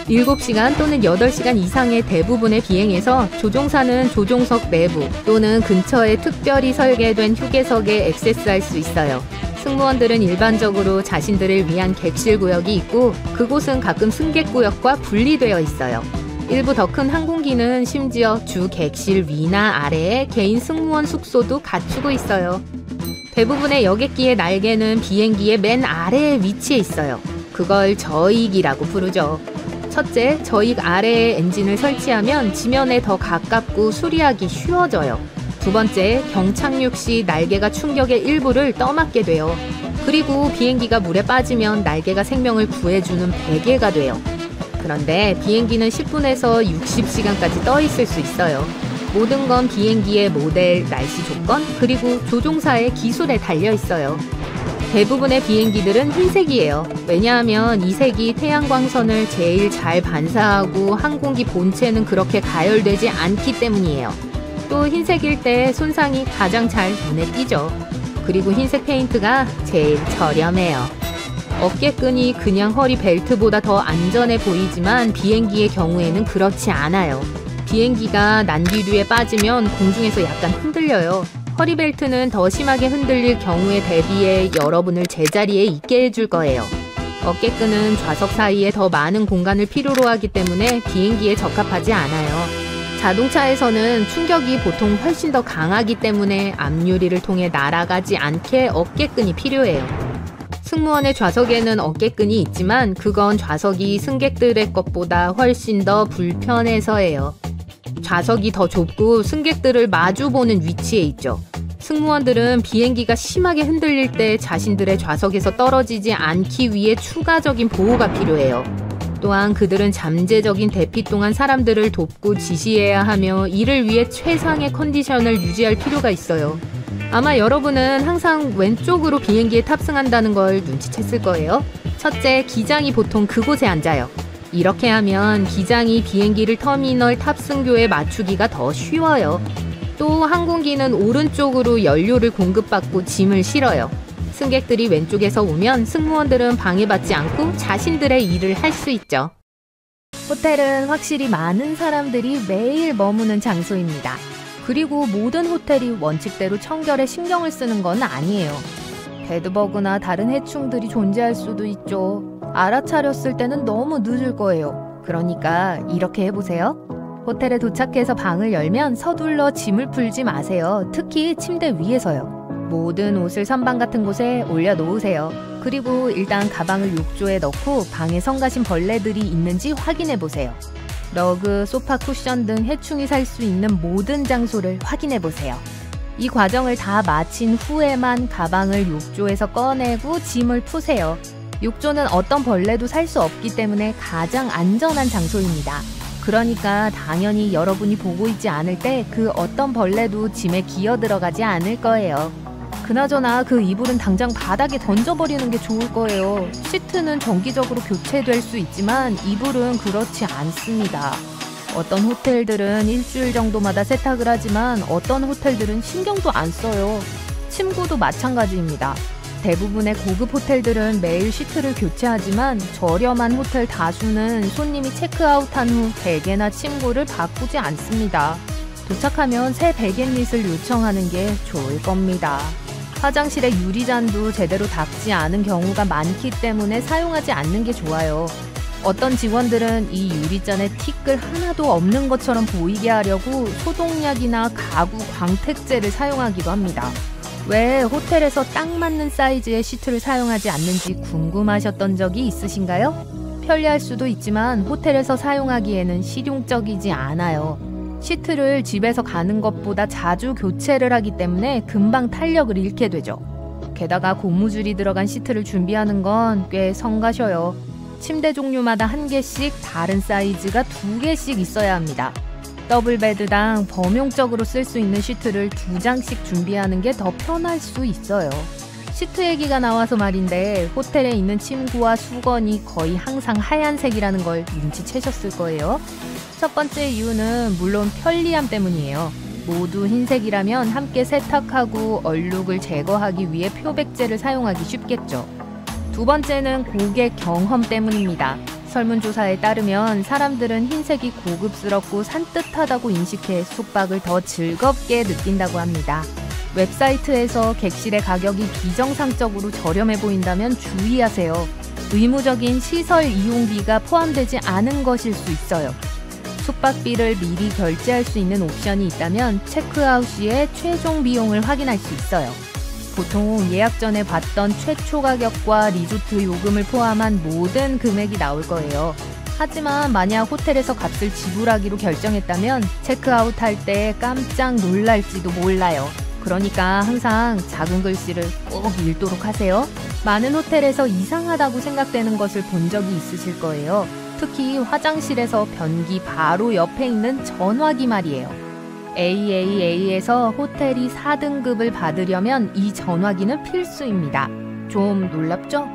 7시간 또는 8시간 이상의 대부분의 비행에서 조종사는 조종석 내부 또는 근처에 특별히 설계된 휴게석에 액세스할 수 있어요. 승무원들은 일반적으로 자신들을 위한 객실 구역이 있고 그곳은 가끔 승객 구역과 분리되어 있어요. 일부 더 큰 항공기는 심지어 주 객실 위나 아래에 개인 승무원 숙소도 갖추고 있어요. 대부분의 여객기의 날개는 비행기의 맨 아래에 위치해 있어요. 그걸 저익이라고 부르죠. 첫째, 저익 아래에 엔진을 설치하면 지면에 더 가깝고 수리하기 쉬워져요. 두 번째, 경착륙 시 날개가 충격의 일부를 떠맡게 돼요. 그리고 비행기가 물에 빠지면 날개가 생명을 구해주는 베개가 돼요. 그런데 비행기는 10분에서 60시간까지 떠 있을 수 있어요. 모든 건 비행기의 모델, 날씨 조건, 그리고 조종사의 기술에 달려 있어요. 대부분의 비행기들은 흰색이에요. 왜냐하면 이 색이 태양광선을 제일 잘 반사하고 항공기 본체는 그렇게 가열되지 않기 때문이에요. 또 흰색일 때 손상이 가장 잘 눈에 띄죠. 그리고 흰색 페인트가 제일 저렴해요. 어깨끈이 그냥 허리 벨트보다 더 안전해 보이지만 비행기의 경우에는 그렇지 않아요. 비행기가 난기류에 빠지면 공중에서 약간 흔들려요. 허리벨트는 더 심하게 흔들릴 경우에 대비해 여러분을 제자리에 있게 해줄 거예요. 어깨끈은 좌석 사이에 더 많은 공간을 필요로 하기 때문에 비행기에 적합하지 않아요. 자동차에서는 충격이 보통 훨씬 더 강하기 때문에 앞유리를 통해 날아가지 않게 어깨끈이 필요해요. 승무원의 좌석에는 어깨끈이 있지만 그건 좌석이 승객들의 것보다 훨씬 더 불편해서예요. 좌석이 더 좁고 승객들을 마주보는 위치에 있죠. 승무원들은 비행기가 심하게 흔들릴 때 자신들의 좌석에서 떨어지지 않기 위해 추가적인 보호가 필요해요. 또한 그들은 잠재적인 대피 동안 사람들을 돕고 지시해야 하며 이를 위해 최상의 컨디션을 유지할 필요가 있어요. 아마 여러분은 항상 왼쪽으로 비행기에 탑승한다는 걸 눈치챘을 거예요. 첫째, 기장이 보통 그곳에 앉아요. 이렇게 하면 기장이 비행기를 터미널 탑승교에 맞추기가 더 쉬워요. 또 항공기는 오른쪽으로 연료를 공급받고 짐을 실어요. 승객들이 왼쪽에서 오면 승무원들은 방해받지 않고 자신들의 일을 할 수 있죠. 호텔은 확실히 많은 사람들이 매일 머무는 장소입니다. 그리고 모든 호텔이 원칙대로 청결에 신경을 쓰는 건 아니에요. 배드버그나 다른 해충들이 존재할 수도 있죠. 알아차렸을 때는 너무 늦을 거예요. 그러니까 이렇게 해보세요. 호텔에 도착해서 방을 열면 서둘러 짐을 풀지 마세요. 특히 침대 위에서요. 모든 옷을 선반 같은 곳에 올려놓으세요. 그리고 일단 가방을 욕조에 넣고 방에 성가신 벌레들이 있는지 확인해보세요. 러그, 소파 쿠션 등 해충이 살 수 있는 모든 장소를 확인해보세요. 이 과정을 다 마친 후에만 가방을 욕조에서 꺼내고 짐을 푸세요. 욕조는 어떤 벌레도 살 수 없기 때문에 가장 안전한 장소입니다. 그러니까 당연히 여러분이 보고 있지 않을 때 그 어떤 벌레도 짐에 기어 들어가지 않을 거예요. 그나저나 그 이불은 당장 바닥에 던져버리는 게 좋을 거예요. 시트는 정기적으로 교체될 수 있지만 이불은 그렇지 않습니다. 어떤 호텔들은 일주일 정도마다 세탁을 하지만 어떤 호텔들은 신경도 안 써요. 침구도 마찬가지입니다. 대부분의 고급 호텔들은 매일 시트를 교체하지만 저렴한 호텔 다수는 손님이 체크아웃한 후 베개나 침구를 바꾸지 않습니다. 도착하면 새 베갯릿을 요청하는 게 좋을 겁니다. 화장실의 유리잔도 제대로 닦지 않은 경우가 많기 때문에 사용하지 않는 게 좋아요. 어떤 직원들은 이 유리잔에 티끌 하나도 없는 것처럼 보이게 하려고 소독약이나 가구 광택제를 사용하기도 합니다. 왜 호텔에서 딱 맞는 사이즈의 시트를 사용하지 않는지 궁금하셨던 적이 있으신가요? 편리할 수도 있지만 호텔에서 사용하기에는 실용적이지 않아요. 시트를 집에서 가는 것보다 자주 교체를 하기 때문에 금방 탄력을 잃게 되죠. 게다가 고무줄이 들어간 시트를 준비하는 건 꽤 성가셔요. 침대 종류마다 한 개씩 다른 사이즈가 2개씩 있어야 합니다. 더블베드당 범용적으로 쓸 수 있는 시트를 2장씩 준비하는 게 더 편할 수 있어요. 시트 얘기가 나와서 말인데 호텔에 있는 침구와 수건이 거의 항상 하얀색이라는 걸 눈치채셨을 거예요. 첫 번째 이유는 물론 편리함 때문이에요. 모두 흰색이라면 함께 세탁하고 얼룩을 제거하기 위해 표백제를 사용하기 쉽겠죠. 두 번째는 고객 경험 때문입니다. 설문조사에 따르면 사람들은 흰색이 고급스럽고 산뜻하다고 인식해 숙박을 더 즐겁게 느낀다고 합니다. 웹사이트에서 객실의 가격이 비정상적으로 저렴해 보인다면 주의하세요. 의무적인 시설 이용비가 포함되지 않은 것일 수 있어요. 숙박비를 미리 결제할 수 있는 옵션이 있다면 체크아웃 시에 최종 비용을 확인할 수 있어요. 보통 예약 전에 받던 최초 가격과 리조트 요금을 포함한 모든 금액이 나올 거예요. 하지만 만약 호텔에서 값을 지불하기로 결정했다면 체크아웃 할 때 깜짝 놀랄지도 몰라요. 그러니까 항상 작은 글씨를 꼭 읽도록 하세요. 많은 호텔에서 이상하다고 생각되는 것을 본 적이 있으실 거예요. 특히 화장실에서 변기 바로 옆에 있는 전화기 말이에요. AAA에서 호텔이 4등급을 받으려면 이 전화기는 필수입니다. 좀 놀랍죠?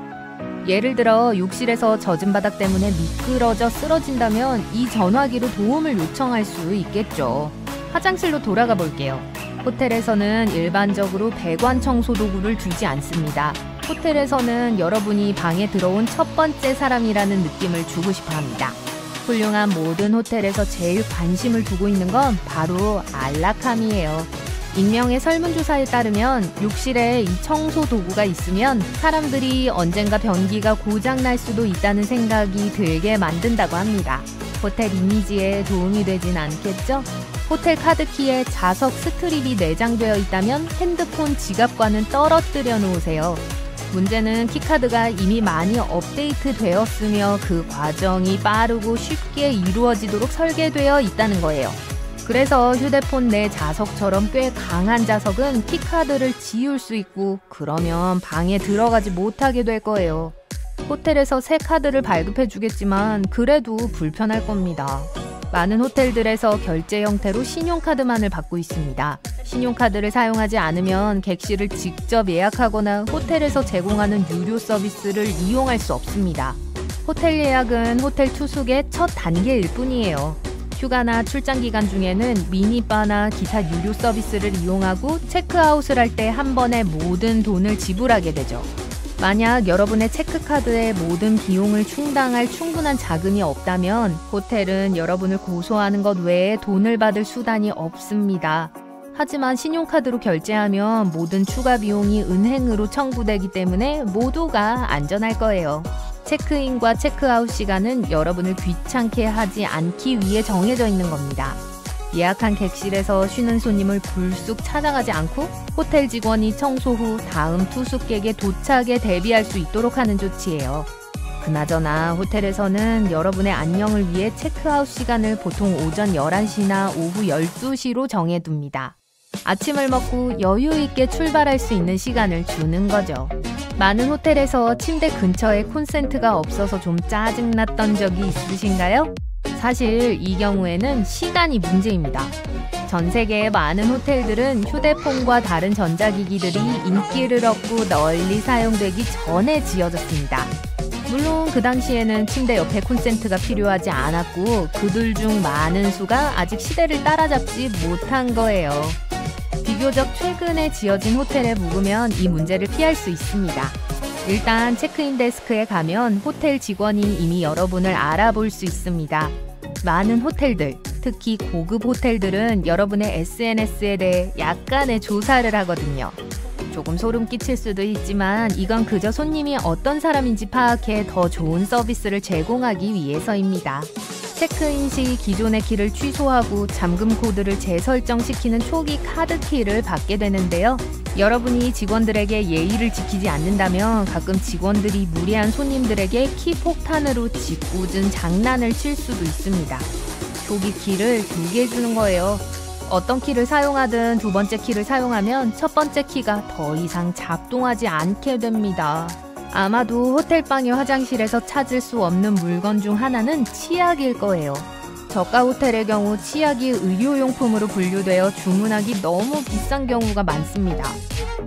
예를 들어 욕실에서 젖은 바닥 때문에 미끄러져 쓰러진다면 이 전화기로 도움을 요청할 수 있겠죠. 화장실로 돌아가 볼게요. 호텔에서는 일반적으로 배관 청소 도구를 두지 않습니다. 호텔에서는 여러분이 방에 들어온 첫 번째 사람이라는 느낌을 주고 싶어 합니다. 훌륭한 모든 호텔에서 제일 관심을 두고 있는 건 바로 안락함이에요. 익명의 설문조사에 따르면 욕실에 이 청소 도구가 있으면 사람들이 언젠가 변기가 고장날 수도 있다는 생각이 들게 만든다고 합니다. 호텔 이미지에 도움이 되진 않겠죠? 호텔 카드키에 자석 스트립이 내장되어 있다면 핸드폰 지갑과는 떨어뜨려 놓으세요. 문제는 키카드가 이미 많이 업데이트 되었으며 그 과정이 빠르고 쉽게 이루어지도록 설계되어 있다는 거예요. 그래서 휴대폰 내 자석처럼 꽤 강한 자석은 키카드를 지울 수 있고 그러면 방에 들어가지 못하게 될 거예요. 호텔에서 새 카드를 발급해 주겠지만 그래도 불편할 겁니다. 많은 호텔들에서 결제 형태로 신용카드만을 받고 있습니다. 신용카드를 사용하지 않으면 객실을 직접 예약하거나 호텔에서 제공하는 유료 서비스를 이용할 수 없습니다. 호텔 예약은 호텔 투숙의 첫 단계일 뿐이에요. 휴가나 출장 기간 중에는 미니바나 기타 유료 서비스를 이용하고 체크아웃을 할 때 한 번에 모든 돈을 지불하게 되죠. 만약 여러분의 체크카드에 모든 비용을 충당할 충분한 자금이 없다면 호텔은 여러분을 고소하는 것 외에 돈을 받을 수단이 없습니다. 하지만 신용카드로 결제하면 모든 추가 비용이 은행으로 청구되기 때문에 모두가 안전할 거예요. 체크인과 체크아웃 시간은 여러분을 귀찮게 하지 않기 위해 정해져 있는 겁니다. 예약한 객실에서 쉬는 손님을 불쑥 찾아가지 않고 호텔 직원이 청소 후 다음 투숙객의 도착에 대비할 수 있도록 하는 조치예요. 그나저나 호텔에서는 여러분의 안녕을 위해 체크아웃 시간을 보통 오전 11시나 오후 12시로 정해둡니다. 아침을 먹고 여유 있게 출발할 수 있는 시간을 주는 거죠. 많은 호텔에서 침대 근처에 콘센트가 없어서 좀 짜증났던 적이 있으신가요? 사실 이 경우에는 시간이 문제입니다. 전 세계의 많은 호텔들은 휴대폰과 다른 전자기기들이 인기를 얻고 널리 사용되기 전에 지어졌습니다. 물론 그 당시에는 침대 옆에 콘센트가 필요하지 않았고 그들 중 많은 수가 아직 시대를 따라잡지 못한 거예요. 비교적 최근에 지어진 호텔에 묵으면 이 문제를 피할 수 있습니다. 일단 체크인 데스크에 가면 호텔 직원이 이미 여러분을 알아볼 수 있습니다. 많은 호텔들, 특히 고급 호텔들은 여러분의 SNS에 대해 약간의 조사를 하거든요. 조금 소름 끼칠 수도 있지만 이건 그저 손님이 어떤 사람인지 파악해 더 좋은 서비스를 제공하기 위해서입니다. 체크인 시 기존의 키를 취소하고 잠금 코드를 재설정시키는 초기 카드 키를 받게 되는데요. 여러분이 직원들에게 예의를 지키지 않는다면 가끔 직원들이 무례한 손님들에게 키 폭탄으로 짓궂은 장난을 칠 수도 있습니다. 초기 키를 2개 주는 거예요. 어떤 키를 사용하든 두 번째 키를 사용하면 첫 번째 키가 더 이상 작동하지 않게 됩니다. 아마도 호텔방의 화장실에서 찾을 수 없는 물건 중 하나는 치약일 거예요. 저가 호텔의 경우 치약이 의료용품으로 분류되어 주문하기 너무 비싼 경우가 많습니다.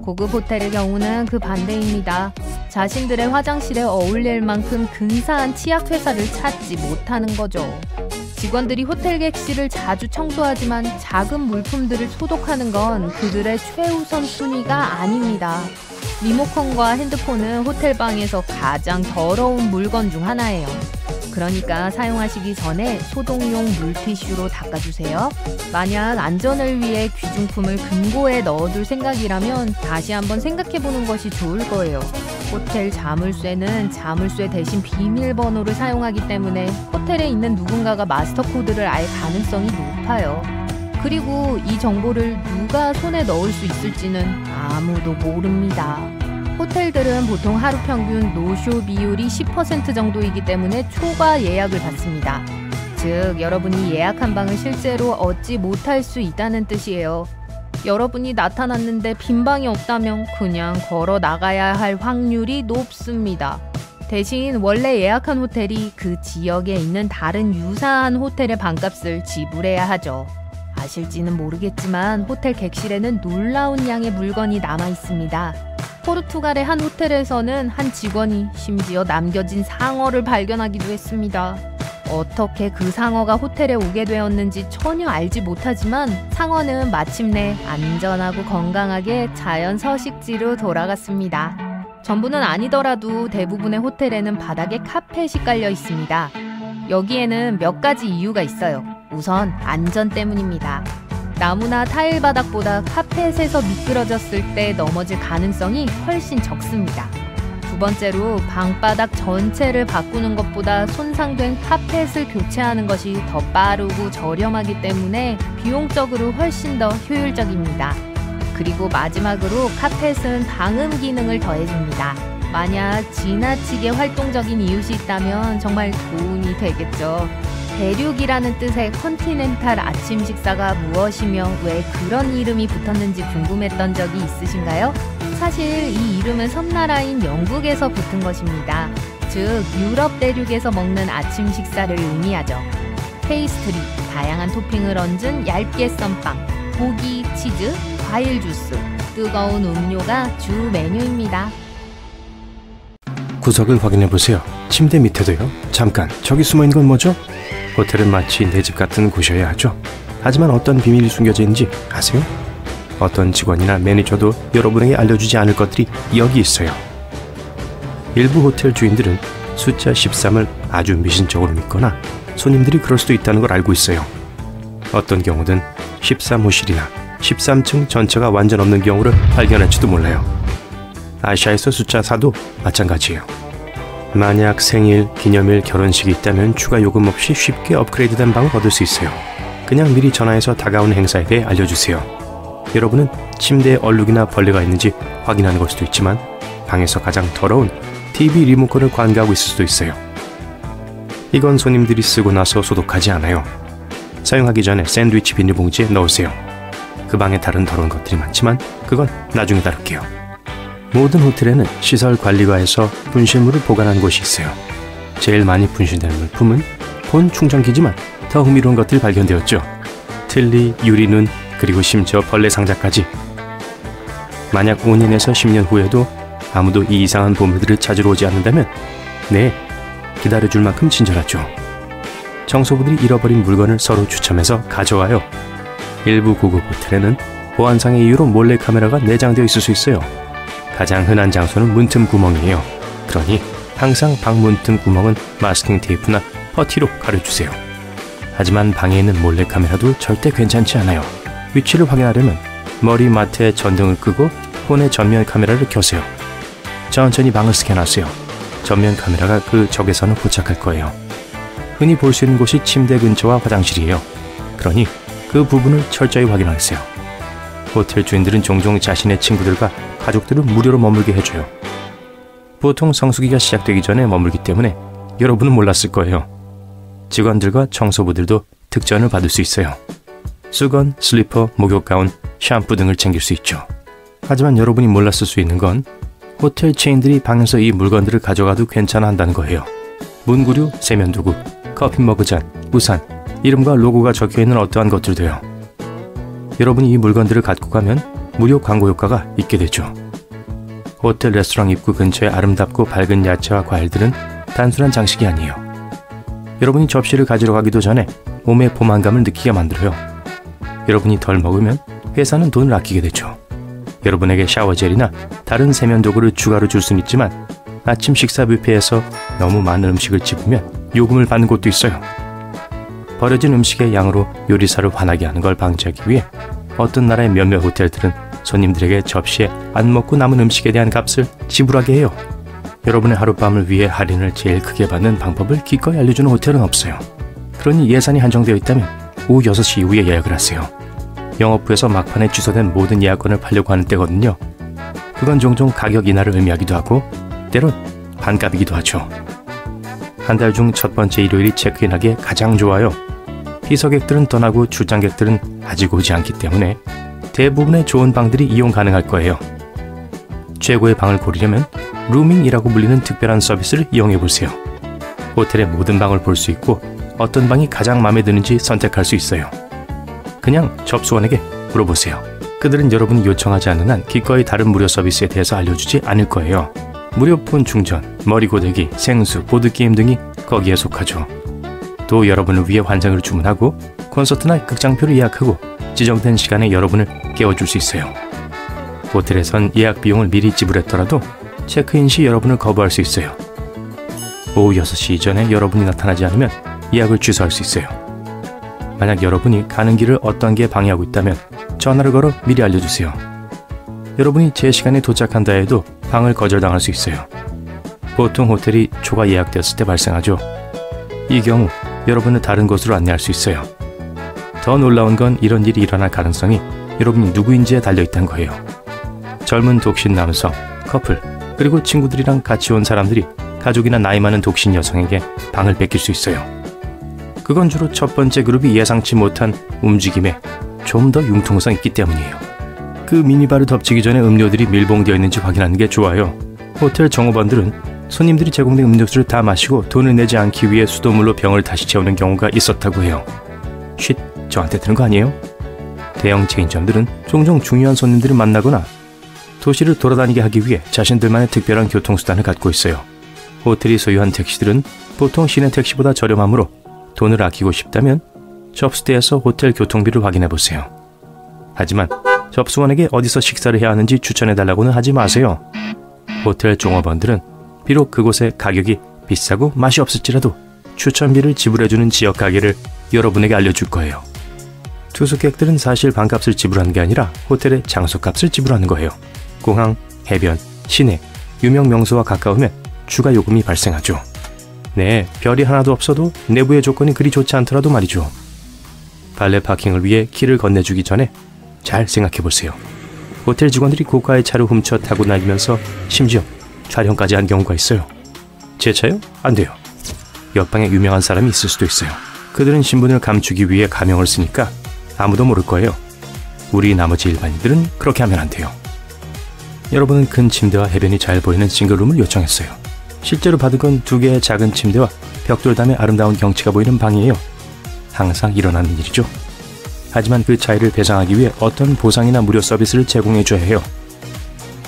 고급 호텔의 경우는 그 반대입니다. 자신들의 화장실에 어울릴 만큼 근사한 치약 회사를 찾지 못하는 거죠. 직원들이 호텔 객실을 자주 청소하지만 작은 물품들을 소독하는 건 그들의 최우선 순위가 아닙니다. 리모컨과 핸드폰은 호텔방에서 가장 더러운 물건 중 하나예요. 그러니까 사용하시기 전에 소독용 물티슈로 닦아주세요. 만약 안전을 위해 귀중품을 금고에 넣어둘 생각이라면 다시 한번 생각해보는 것이 좋을 거예요. 호텔 자물쇠는 자물쇠 대신 비밀번호를 사용하기 때문에 호텔에 있는 누군가가 마스터 코드를 알 가능성이 높아요. 그리고 이 정보를 누가 손에 넣을 수 있을지는 아무도 모릅니다. 호텔들은 보통 하루 평균 노쇼 비율이 10% 정도이기 때문에 초과 예약을 받습니다. 즉, 여러분이 예약한 방을 실제로 얻지 못할 수 있다는 뜻이에요. 여러분이 나타났는데 빈 방이 없다면 그냥 걸어 나가야 할 확률이 높습니다. 대신 원래 예약한 호텔이 그 지역에 있는 다른 유사한 호텔의 방값을 지불해야 하죠. 아실지는 모르겠지만 호텔 객실에는 놀라운 양의 물건이 남아 있습니다. 포르투갈의 한 호텔에서는 한 직원이 심지어 남겨진 상어를 발견하기도 했습니다. 어떻게 그 상어가 호텔에 오게 되었는지 전혀 알지 못하지만 상어는 마침내 안전하고 건강하게 자연 서식지로 돌아갔습니다. 전부는 아니더라도 대부분의 호텔에는 바닥에 카펫이 깔려 있습니다. 여기에는 몇 가지 이유가 있어요. 우선 안전 때문입니다. 나무나 타일 바닥보다 카펫에서 미끄러졌을 때 넘어질 가능성이 훨씬 적습니다. 두 번째로 방바닥 전체를 바꾸는 것보다 손상된 카펫을 교체하는 것이 더 빠르고 저렴하기 때문에 비용적으로 훨씬 더 효율적입니다. 그리고 마지막으로 카펫은 방음 기능을 더해줍니다. 만약 지나치게 활동적인 이웃이 있다면 정말 도움이 되겠죠. 대륙이라는 뜻의 컨티넨탈 아침 식사가 무엇이며 왜 그런 이름이 붙었는지 궁금했던 적이 있으신가요? 사실 이 이름은 섬나라인 영국에서 붙은 것입니다. 즉, 유럽 대륙에서 먹는 아침 식사를 의미하죠. 페이스트리, 다양한 토핑을 얹은 얇게 썬 빵, 고기, 치즈, 과일 주스, 뜨거운 음료가 주 메뉴입니다. 구석을 확인해보세요. 침대 밑에도요. 잠깐, 저기 숨어있는 건 뭐죠? 호텔은 마치 내 집 같은 곳이어야 하죠. 하지만 어떤 비밀이 숨겨져 있는지 아세요? 어떤 직원이나 매니저도 여러분에게 알려주지 않을 것들이 여기 있어요. 일부 호텔 주인들은 숫자 13을 아주 미신적으로 믿거나 손님들이 그럴 수도 있다는 걸 알고 있어요. 어떤 경우든 13호실이나 13층 전체가 완전 없는 경우를 발견할지도 몰라요. 아시아에서 숫자 4도 마찬가지예요. 만약 생일, 기념일, 결혼식이 있다면 추가 요금 없이 쉽게 업그레이드된 방을 얻을 수 있어요. 그냥 미리 전화해서 다가오는 행사에 대해 알려주세요. 여러분은 침대에 얼룩이나 벌레가 있는지 확인하는 걸 수도 있지만 방에서 가장 더러운 TV 리모컨을 관가하고 있을 수도 있어요. 이건 손님들이 쓰고 나서 소독하지 않아요. 사용하기 전에 샌드위치 비닐봉지에 넣으세요. 그 방에 다른 더러운 것들이 많지만 그건 나중에 다룰게요. 모든 호텔에는 시설관리과에서 분실물을 보관하는 곳이 있어요. 제일 많이 분실되는 물품은 폰 충전기지만 더 흥미로운 것들이 발견되었죠. 틀니, 유리눈, 그리고 심지어 벌레 상자까지. 만약 5년에서 10년 후에도 아무도 이 이상한 보물들을 찾으러 오지 않는다면 네, 기다려줄 만큼 친절하죠. 청소부들이 잃어버린 물건을 서로 추첨해서 가져와요. 일부 고급 호텔에는 보안상의 이유로 몰래카메라가 내장되어 있을 수 있어요. 가장 흔한 장소는 문틈 구멍이에요. 그러니 항상 방 문틈 구멍은 마스킹 테이프나 퍼티로 가려주세요. 하지만 방에 있는 몰래카메라도 절대 괜찮지 않아요. 위치를 확인하려면 머리맡에 전등을 끄고 폰의 전면 카메라를 켜세요. 천천히 방을 스캔하세요. 전면 카메라가 그 적외선을 포착할 거예요. 흔히 볼 수 있는 곳이 침대 근처와 화장실이에요. 그러니 그 부분을 철저히 확인하세요. 호텔 주인들은 종종 자신의 친구들과 가족들을 무료로 머물게 해줘요. 보통 성수기가 시작되기 전에 머물기 때문에 여러분은 몰랐을 거예요. 직원들과 청소부들도 특전을 받을 수 있어요. 수건, 슬리퍼, 목욕 가운, 샴푸 등을 챙길 수 있죠. 하지만 여러분이 몰랐을 수 있는 건 호텔 체인들이 방에서 이 물건들을 가져가도 괜찮아 한다는 거예요. 문구류, 세면도구, 커피 머그잔, 우산, 이름과 로고가 적혀있는 어떠한 것들도요. 여러분이 이 물건들을 갖고 가면 무료 광고 효과가 있게 되죠. 호텔 레스토랑 입구 근처의 아름답고 밝은 야채와 과일들은 단순한 장식이 아니에요. 여러분이 접시를 가지러 가기도 전에 몸의 포만감을 느끼게 만들어요. 여러분이 덜 먹으면 회사는 돈을 아끼게 되죠. 여러분에게 샤워젤이나 다른 세면도구를 추가로 줄 수는 있지만 아침 식사 뷔페에서 너무 많은 음식을 집으면 요금을 받는 곳도 있어요. 버려진 음식의 양으로 요리사를 화나게 하는 걸 방지하기 위해 어떤 나라의 몇몇 호텔들은 손님들에게 접시에 안 먹고 남은 음식에 대한 값을 지불하게 해요. 여러분의 하룻밤을 위해 할인을 제일 크게 받는 방법을 기꺼이 알려주는 호텔은 없어요. 그러니 예산이 한정되어 있다면 오후 6시 이후에 예약을 하세요. 영업부에서 막판에 취소된 모든 예약권을 팔려고 하는 때거든요. 그건 종종 가격 인하를 의미하기도 하고 때론 반값이기도 하죠. 한 달 중 첫 번째 일요일이 체크인하기에 가장 좋아요. 희석객들은 떠나고 출장객들은 아직 오지 않기 때문에 대부분의 좋은 방들이 이용 가능할 거예요. 최고의 방을 고르려면 루밍이라고 불리는 특별한 서비스를 이용해보세요. 호텔의 모든 방을 볼 수 있고 어떤 방이 가장 마음에 드는지 선택할 수 있어요. 그냥 접수원에게 물어보세요. 그들은 여러분이 요청하지 않는 한 기꺼이 다른 무료 서비스에 대해서 알려주지 않을 거예요. 무료 폰 충전, 머리 고데기, 생수, 보드게임 등이 거기에 속하죠. 또 여러분을 위해 환장을 주문하고 콘서트나 극장표를 예약하고 지정된 시간에 여러분을 깨워줄 수 있어요. 호텔에선 예약 비용을 미리 지불했더라도 체크인 시 여러분을 거부할 수 있어요. 오후 6시 이전에 여러분이 나타나지 않으면 예약을 취소할 수 있어요. 만약 여러분이 가는 길을 어떤 게 방해하고 있다면 전화를 걸어 미리 알려주세요. 여러분이 제 시간에 도착한다 해도 방을 거절당할 수 있어요. 보통 호텔이 초과 예약되었을 때 발생하죠. 이 경우 여러분을 다른 곳으로 안내할 수 있어요. 더 놀라운 건 이런 일이 일어날 가능성이 여러분이 누구인지에 달려있다는 거예요. 젊은 독신 남성, 커플, 그리고 친구들이랑 같이 온 사람들이 가족이나 나이 많은 독신 여성에게 방을 뺏길 수 있어요. 그건 주로 첫 번째 그룹이 예상치 못한 움직임에 좀 더 융통성 있기 때문이에요. 그 미니바를 덮치기 전에 음료들이 밀봉되어 있는지 확인하는 게 좋아요. 호텔 종업원들은 손님들이 제공된 음료수를 다 마시고 돈을 내지 않기 위해 수돗물로 병을 다시 채우는 경우가 있었다고 해요. 쉿, 저한테 드는 거 아니에요? 대형 체인점들은 종종 중요한 손님들을 만나거나 도시를 돌아다니게 하기 위해 자신들만의 특별한 교통수단을 갖고 있어요. 호텔이 소유한 택시들은 보통 시내 택시보다 저렴하므로 돈을 아끼고 싶다면 접수대에서 호텔 교통비를 확인해보세요. 하지만 접수원에게 어디서 식사를 해야 하는지 추천해달라고는 하지 마세요. 호텔 종업원들은 비록 그곳의 가격이 비싸고 맛이 없을지라도 추천비를 지불해주는 지역 가게를 여러분에게 알려줄 거예요. 투숙객들은 사실 방값을 지불하는 게 아니라 호텔의 장소값을 지불하는 거예요. 공항, 해변, 시내, 유명 명소와 가까우면 추가 요금이 발생하죠. 네, 별이 하나도 없어도 내부의 조건이 그리 좋지 않더라도 말이죠. 발레 파킹을 위해 키를 건네주기 전에 잘 생각해보세요. 호텔 직원들이 고가의 차를 훔쳐 타고 다니면서 심지어 촬영까지 한 경우가 있어요. 제 차요? 안 돼요. 옆방에 유명한 사람이 있을 수도 있어요. 그들은 신분을 감추기 위해 가명을 쓰니까 아무도 모를 거예요. 우리 나머지 일반인들은 그렇게 하면 안 돼요. 여러분은 큰 침대와 해변이 잘 보이는 싱글룸을 요청했어요. 실제로 받은 건 2개의 작은 침대와 벽돌담의 아름다운 경치가 보이는 방이에요. 항상 일어나는 일이죠. 하지만 그 차이를 배상하기 위해 어떤 보상이나 무료 서비스를 제공해줘야 해요.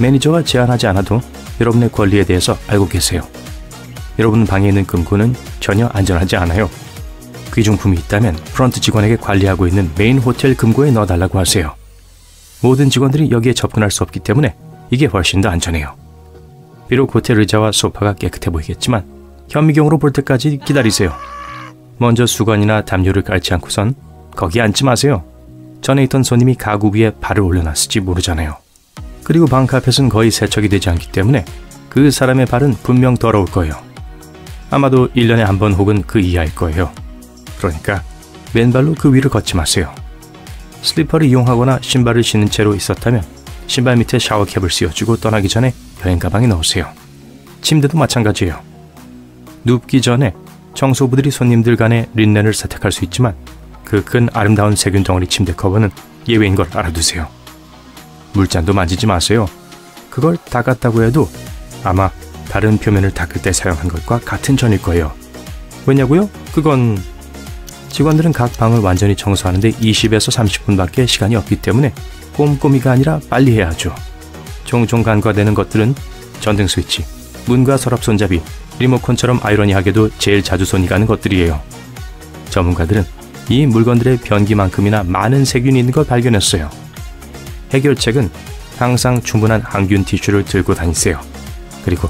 매니저가 제안하지 않아도 여러분의 권리에 대해서 알고 계세요. 여러분 방에 있는 금고는 전혀 안전하지 않아요. 귀중품이 있다면 프런트 직원에게 관리하고 있는 메인 호텔 금고에 넣어달라고 하세요. 모든 직원들이 여기에 접근할 수 없기 때문에 이게 훨씬 더 안전해요. 비록 호텔 의자와 소파가 깨끗해 보이겠지만 현미경으로 볼 때까지 기다리세요. 먼저 수건이나 담요를 깔지 않고선 거기 앉지 마세요. 전에 있던 손님이 가구 위에 발을 올려놨을지 모르잖아요. 그리고 방카펫은 거의 세척이 되지 않기 때문에 그 사람의 발은 분명 더러울 거예요. 아마도 1년에 한 번 혹은 그 이하일 거예요. 그러니까 맨발로 그 위를 걷지 마세요. 슬리퍼를 이용하거나 신발을 신은 채로 있었다면 신발 밑에 샤워캡을 씌워주고 떠나기 전에 여행 가방에 넣으세요. 침대도 마찬가지예요. 눕기 전에 청소부들이 손님들 간의 린넨을 세탁할 수 있지만 그 큰 아름다운 세균 덩어리 침대 커버는 예외인 걸 알아두세요. 물잔도 만지지 마세요. 그걸 닦았다고 해도 아마 다른 표면을 닦을 때 사용한 것과 같은 전일 거예요. 왜냐고요? 그건 직원들은 각 방을 완전히 청소하는데 20에서 30분밖에 시간이 없기 때문에 꼼꼼히가 아니라 빨리 해야 하죠. 종종 간과되는 것들은 전등 스위치, 문과 서랍 손잡이, 리모컨처럼 아이러니하게도 제일 자주 손이 가는 것들이에요. 전문가들은 이 물건들의 변기만큼이나 많은 세균이 있는 걸 발견했어요. 해결책은 항상 충분한 항균 티슈를 들고 다니세요. 그리고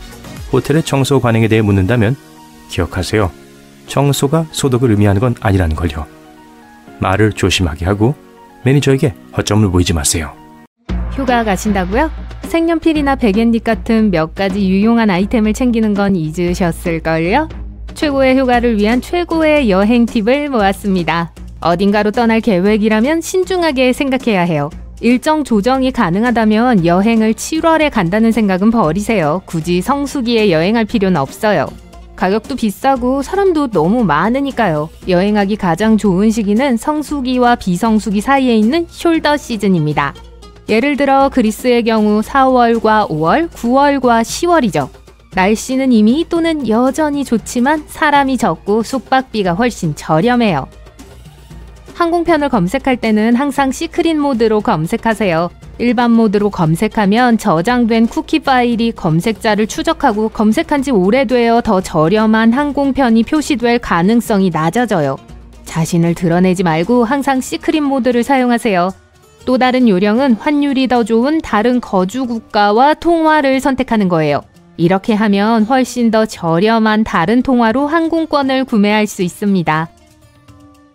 호텔의 청소 관행에 대해 묻는다면 기억하세요. 청소가 소독을 의미하는 건 아니라는 걸요. 말을 조심하게 하고 매니저에게 허점을 보이지 마세요. 휴가 가신다고요? 색연필이나 백엔잎 같은 몇 가지 유용한 아이템을 챙기는 건 잊으셨을걸요? 최고의 휴가를 위한 최고의 여행 팁을 모았습니다. 어딘가로 떠날 계획이라면 신중하게 생각해야 해요. 일정 조정이 가능하다면 여행을 7월에 간다는 생각은 버리세요. 굳이 성수기에 여행할 필요는 없어요. 가격도 비싸고 사람도 너무 많으니까요. 여행하기 가장 좋은 시기는 성수기와 비성수기 사이에 있는 숄더 시즌입니다. 예를 들어 그리스의 경우 4월과 5월, 9월과 10월이죠. 날씨는 이미 또는 여전히 좋지만 사람이 적고 숙박비가 훨씬 저렴해요. 항공편을 검색할 때는 항상 시크릿 모드로 검색하세요. 일반 모드로 검색하면 저장된 쿠키 파일이 검색자를 추적하고 검색한 지 오래되어 더 저렴한 항공편이 표시될 가능성이 낮아져요. 자신을 드러내지 말고 항상 시크릿 모드를 사용하세요. 또 다른 요령은 환율이 더 좋은 다른 거주 국가와 통화를 선택하는 거예요. 이렇게 하면 훨씬 더 저렴한 다른 통화로 항공권을 구매할 수 있습니다.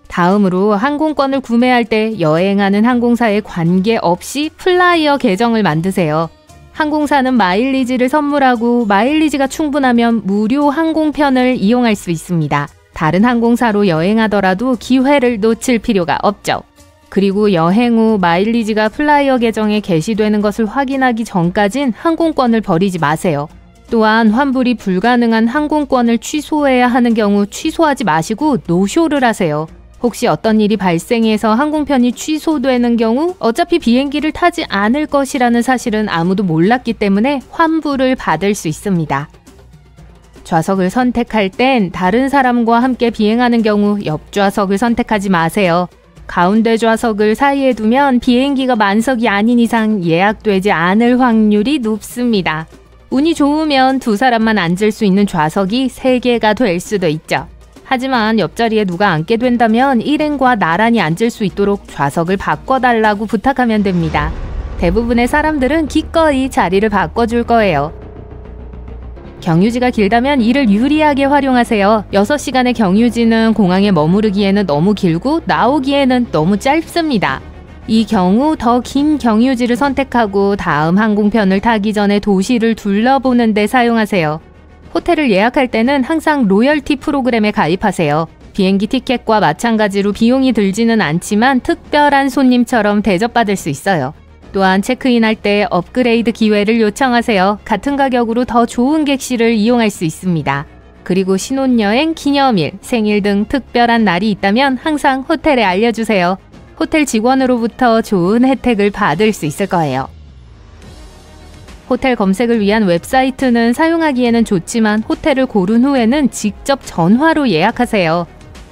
다음으로 항공권을 구매할 때 여행하는 항공사에 관계없이 플라이어 계정을 만드세요. 항공사는 마일리지를 선물하고 마일리지가 충분하면 무료 항공편을 이용할 수 있습니다. 다른 항공사로 여행하더라도 기회를 놓칠 필요가 없죠. 그리고 여행 후 마일리지가 플라이어 계정에 게시되는 것을 확인하기 전까진 항공권을 버리지 마세요. 또한 환불이 불가능한 항공권을 취소해야 하는 경우 취소하지 마시고 노쇼를 하세요. 혹시 어떤 일이 발생해서 항공편이 취소되는 경우 어차피 비행기를 타지 않을 것이라는 사실은 아무도 몰랐기 때문에 환불을 받을 수 있습니다. 좌석을 선택할 땐 다른 사람과 함께 비행하는 경우 옆좌석을 선택하지 마세요. 가운데 좌석을 사이에 두면 비행기가 만석이 아닌 이상 예약되지 않을 확률이 높습니다. 운이 좋으면 두 사람만 앉을 수 있는 좌석이 3개가 될 수도 있죠. 하지만 옆자리에 누가 앉게 된다면 일행과 나란히 앉을 수 있도록 좌석을 바꿔달라고 부탁하면 됩니다. 대부분의 사람들은 기꺼이 자리를 바꿔줄 거예요. 경유지가 길다면 이를 유리하게 활용하세요. 6시간의 경유지는 공항에 머무르기에는 너무 길고 나오기에는 너무 짧습니다. 이 경우 더 긴 경유지를 선택하고 다음 항공편을 타기 전에 도시를 둘러보는 데 사용하세요. 호텔을 예약할 때는 항상 로열티 프로그램에 가입하세요. 비행기 티켓과 마찬가지로 비용이 들지는 않지만 특별한 손님처럼 대접받을 수 있어요. 또한 체크인할 때 업그레이드 기회를 요청하세요. 같은 가격으로 더 좋은 객실을 이용할 수 있습니다. 그리고 신혼여행, 기념일, 생일 등 특별한 날이 있다면 항상 호텔에 알려주세요. 호텔 직원으로부터 좋은 혜택을 받을 수 있을 거예요. 호텔 검색을 위한 웹사이트는 사용하기에는 좋지만 호텔을 고른 후에는 직접 전화로 예약하세요.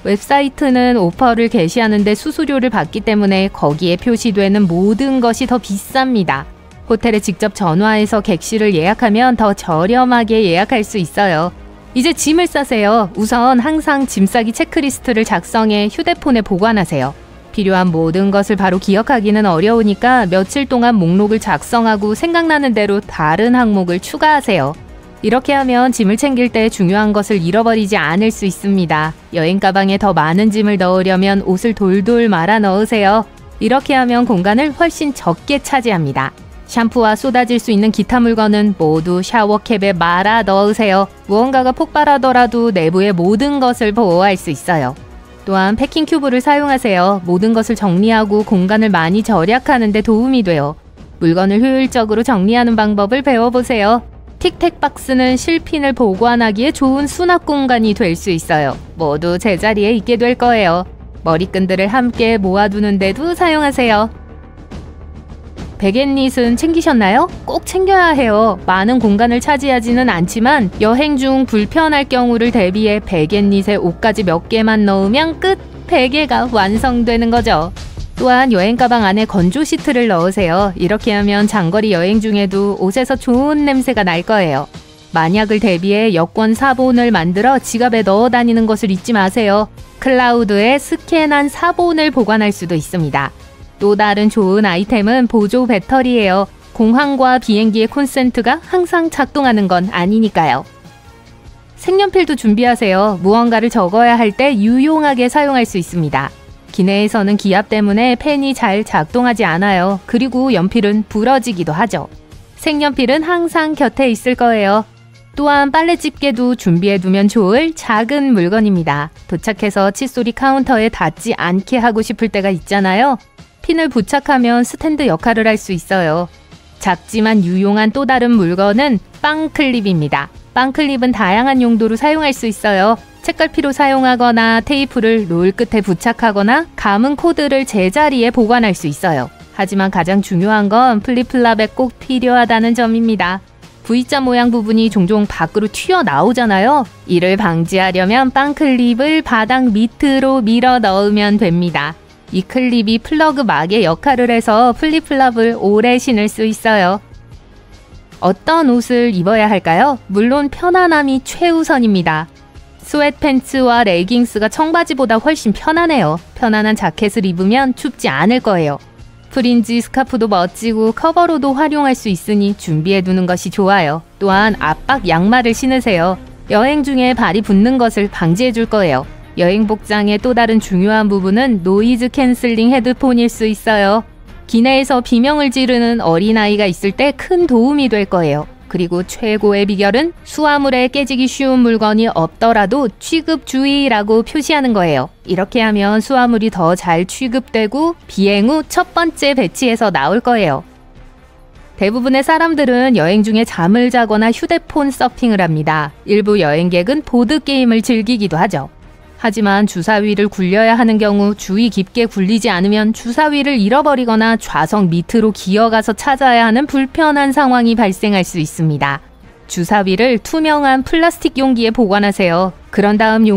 웹사이트는 오퍼를 게시하는데 수수료를 받기 때문에 거기에 표시되는 모든 것이 더 비쌉니다. 호텔에 직접 전화해서 객실을 예약하면 더 저렴하게 예약할 수 있어요. 이제 짐을 싸세요. 우선 항상 짐 싸기 체크리스트를 작성해 휴대폰에 보관하세요. 필요한 모든 것을 바로 기억하기는 어려우니까 며칠 동안 목록을 작성하고 생각나는 대로 다른 항목을 추가하세요. 이렇게 하면 짐을 챙길 때 중요한 것을 잃어버리지 않을 수 있습니다. 여행 가방에 더 많은 짐을 넣으려면 옷을 돌돌 말아 넣으세요. 이렇게 하면 공간을 훨씬 적게 차지합니다. 샴푸와 쏟아질 수 있는 기타 물건은 모두 샤워캡에 말아 넣으세요. 무언가가 폭발하더라도 내부의 모든 것을 보호할 수 있어요. 또한 패킹 큐브를 사용하세요. 모든 것을 정리하고 공간을 많이 절약하는 데 도움이 돼요. 물건을 효율적으로 정리하는 방법을 배워보세요. 틱택 박스는 실핀을 보관하기에 좋은 수납 공간이 될 수 있어요. 모두 제자리에 있게 될 거예요. 머리끈들을 함께 모아두는 데도 사용하세요. 베갯닛은 챙기셨나요? 꼭 챙겨야 해요. 많은 공간을 차지하지는 않지만 여행 중 불편할 경우를 대비해 베갯닛에 옷가지 몇 개만 넣으면 끝! 베개가 완성되는 거죠. 또한 여행 가방 안에 건조 시트를 넣으세요. 이렇게 하면 장거리 여행 중에도 옷에서 좋은 냄새가 날 거예요. 만약을 대비해 여권 사본을 만들어 지갑에 넣어 다니는 것을 잊지 마세요. 클라우드에 스캔한 사본을 보관할 수도 있습니다. 또 다른 좋은 아이템은 보조 배터리예요. 공항과 비행기의 콘센트가 항상 작동하는 건 아니니까요. 색연필도 준비하세요. 무언가를 적어야 할 때 유용하게 사용할 수 있습니다. 기내에서는 기압 때문에 펜이 잘 작동하지 않아요. 그리고 연필은 부러지기도 하죠. 색연필은 항상 곁에 있을 거예요. 또한 빨래 집게도 준비해두면 좋을 작은 물건입니다. 도착해서 칫솔이 카운터에 닿지 않게 하고 싶을 때가 있잖아요. 핀을 부착하면 스탠드 역할을 할 수 있어요. 작지만 유용한 또 다른 물건은 빵클립입니다. 빵클립은 다양한 용도로 사용할 수 있어요. 책갈피로 사용하거나 테이프를 롤 끝에 부착하거나 감은 코드를 제자리에 보관할 수 있어요. 하지만 가장 중요한 건 플립플랍에 꼭 필요하다는 점입니다. V자 모양 부분이 종종 밖으로 튀어나오잖아요. 이를 방지하려면 빵클립을 바닥 밑으로 밀어 넣으면 됩니다. 이 클립이 플러그 막의 역할을 해서 플립플랍을 오래 신을 수 있어요. 어떤 옷을 입어야 할까요? 물론 편안함이 최우선입니다. 스웨트팬츠와 레깅스가 청바지보다 훨씬 편하네요. 편안한 자켓을 입으면 춥지 않을 거예요. 프린지 스카프도 멋지고 커버로도 활용할 수 있으니 준비해두는 것이 좋아요. 또한 압박 양말을 신으세요. 여행 중에 발이 붓는 것을 방지해줄 거예요. 여행 복장의 또 다른 중요한 부분은 노이즈 캔슬링 헤드폰일 수 있어요. 기내에서 비명을 지르는 어린아이가 있을 때 큰 도움이 될 거예요. 그리고 최고의 비결은 수화물에 깨지기 쉬운 물건이 없더라도 취급 주의라고 표시하는 거예요. 이렇게 하면 수화물이 더 잘 취급되고 비행 후 첫 번째 배치에서 나올 거예요. 대부분의 사람들은 여행 중에 잠을 자거나 휴대폰 서핑을 합니다. 일부 여행객은 보드게임을 즐기기도 하죠. 하지만 주사위를 굴려야 하는 경우 주의 깊게 굴리지 않으면 주사위를 잃어버리거나 좌석 밑으로 기어가서 찾아야 하는 불편한 상황이 발생할 수 있습니다. 주사위를 투명한 플라스틱 용기에 보관하세요. 그런 다음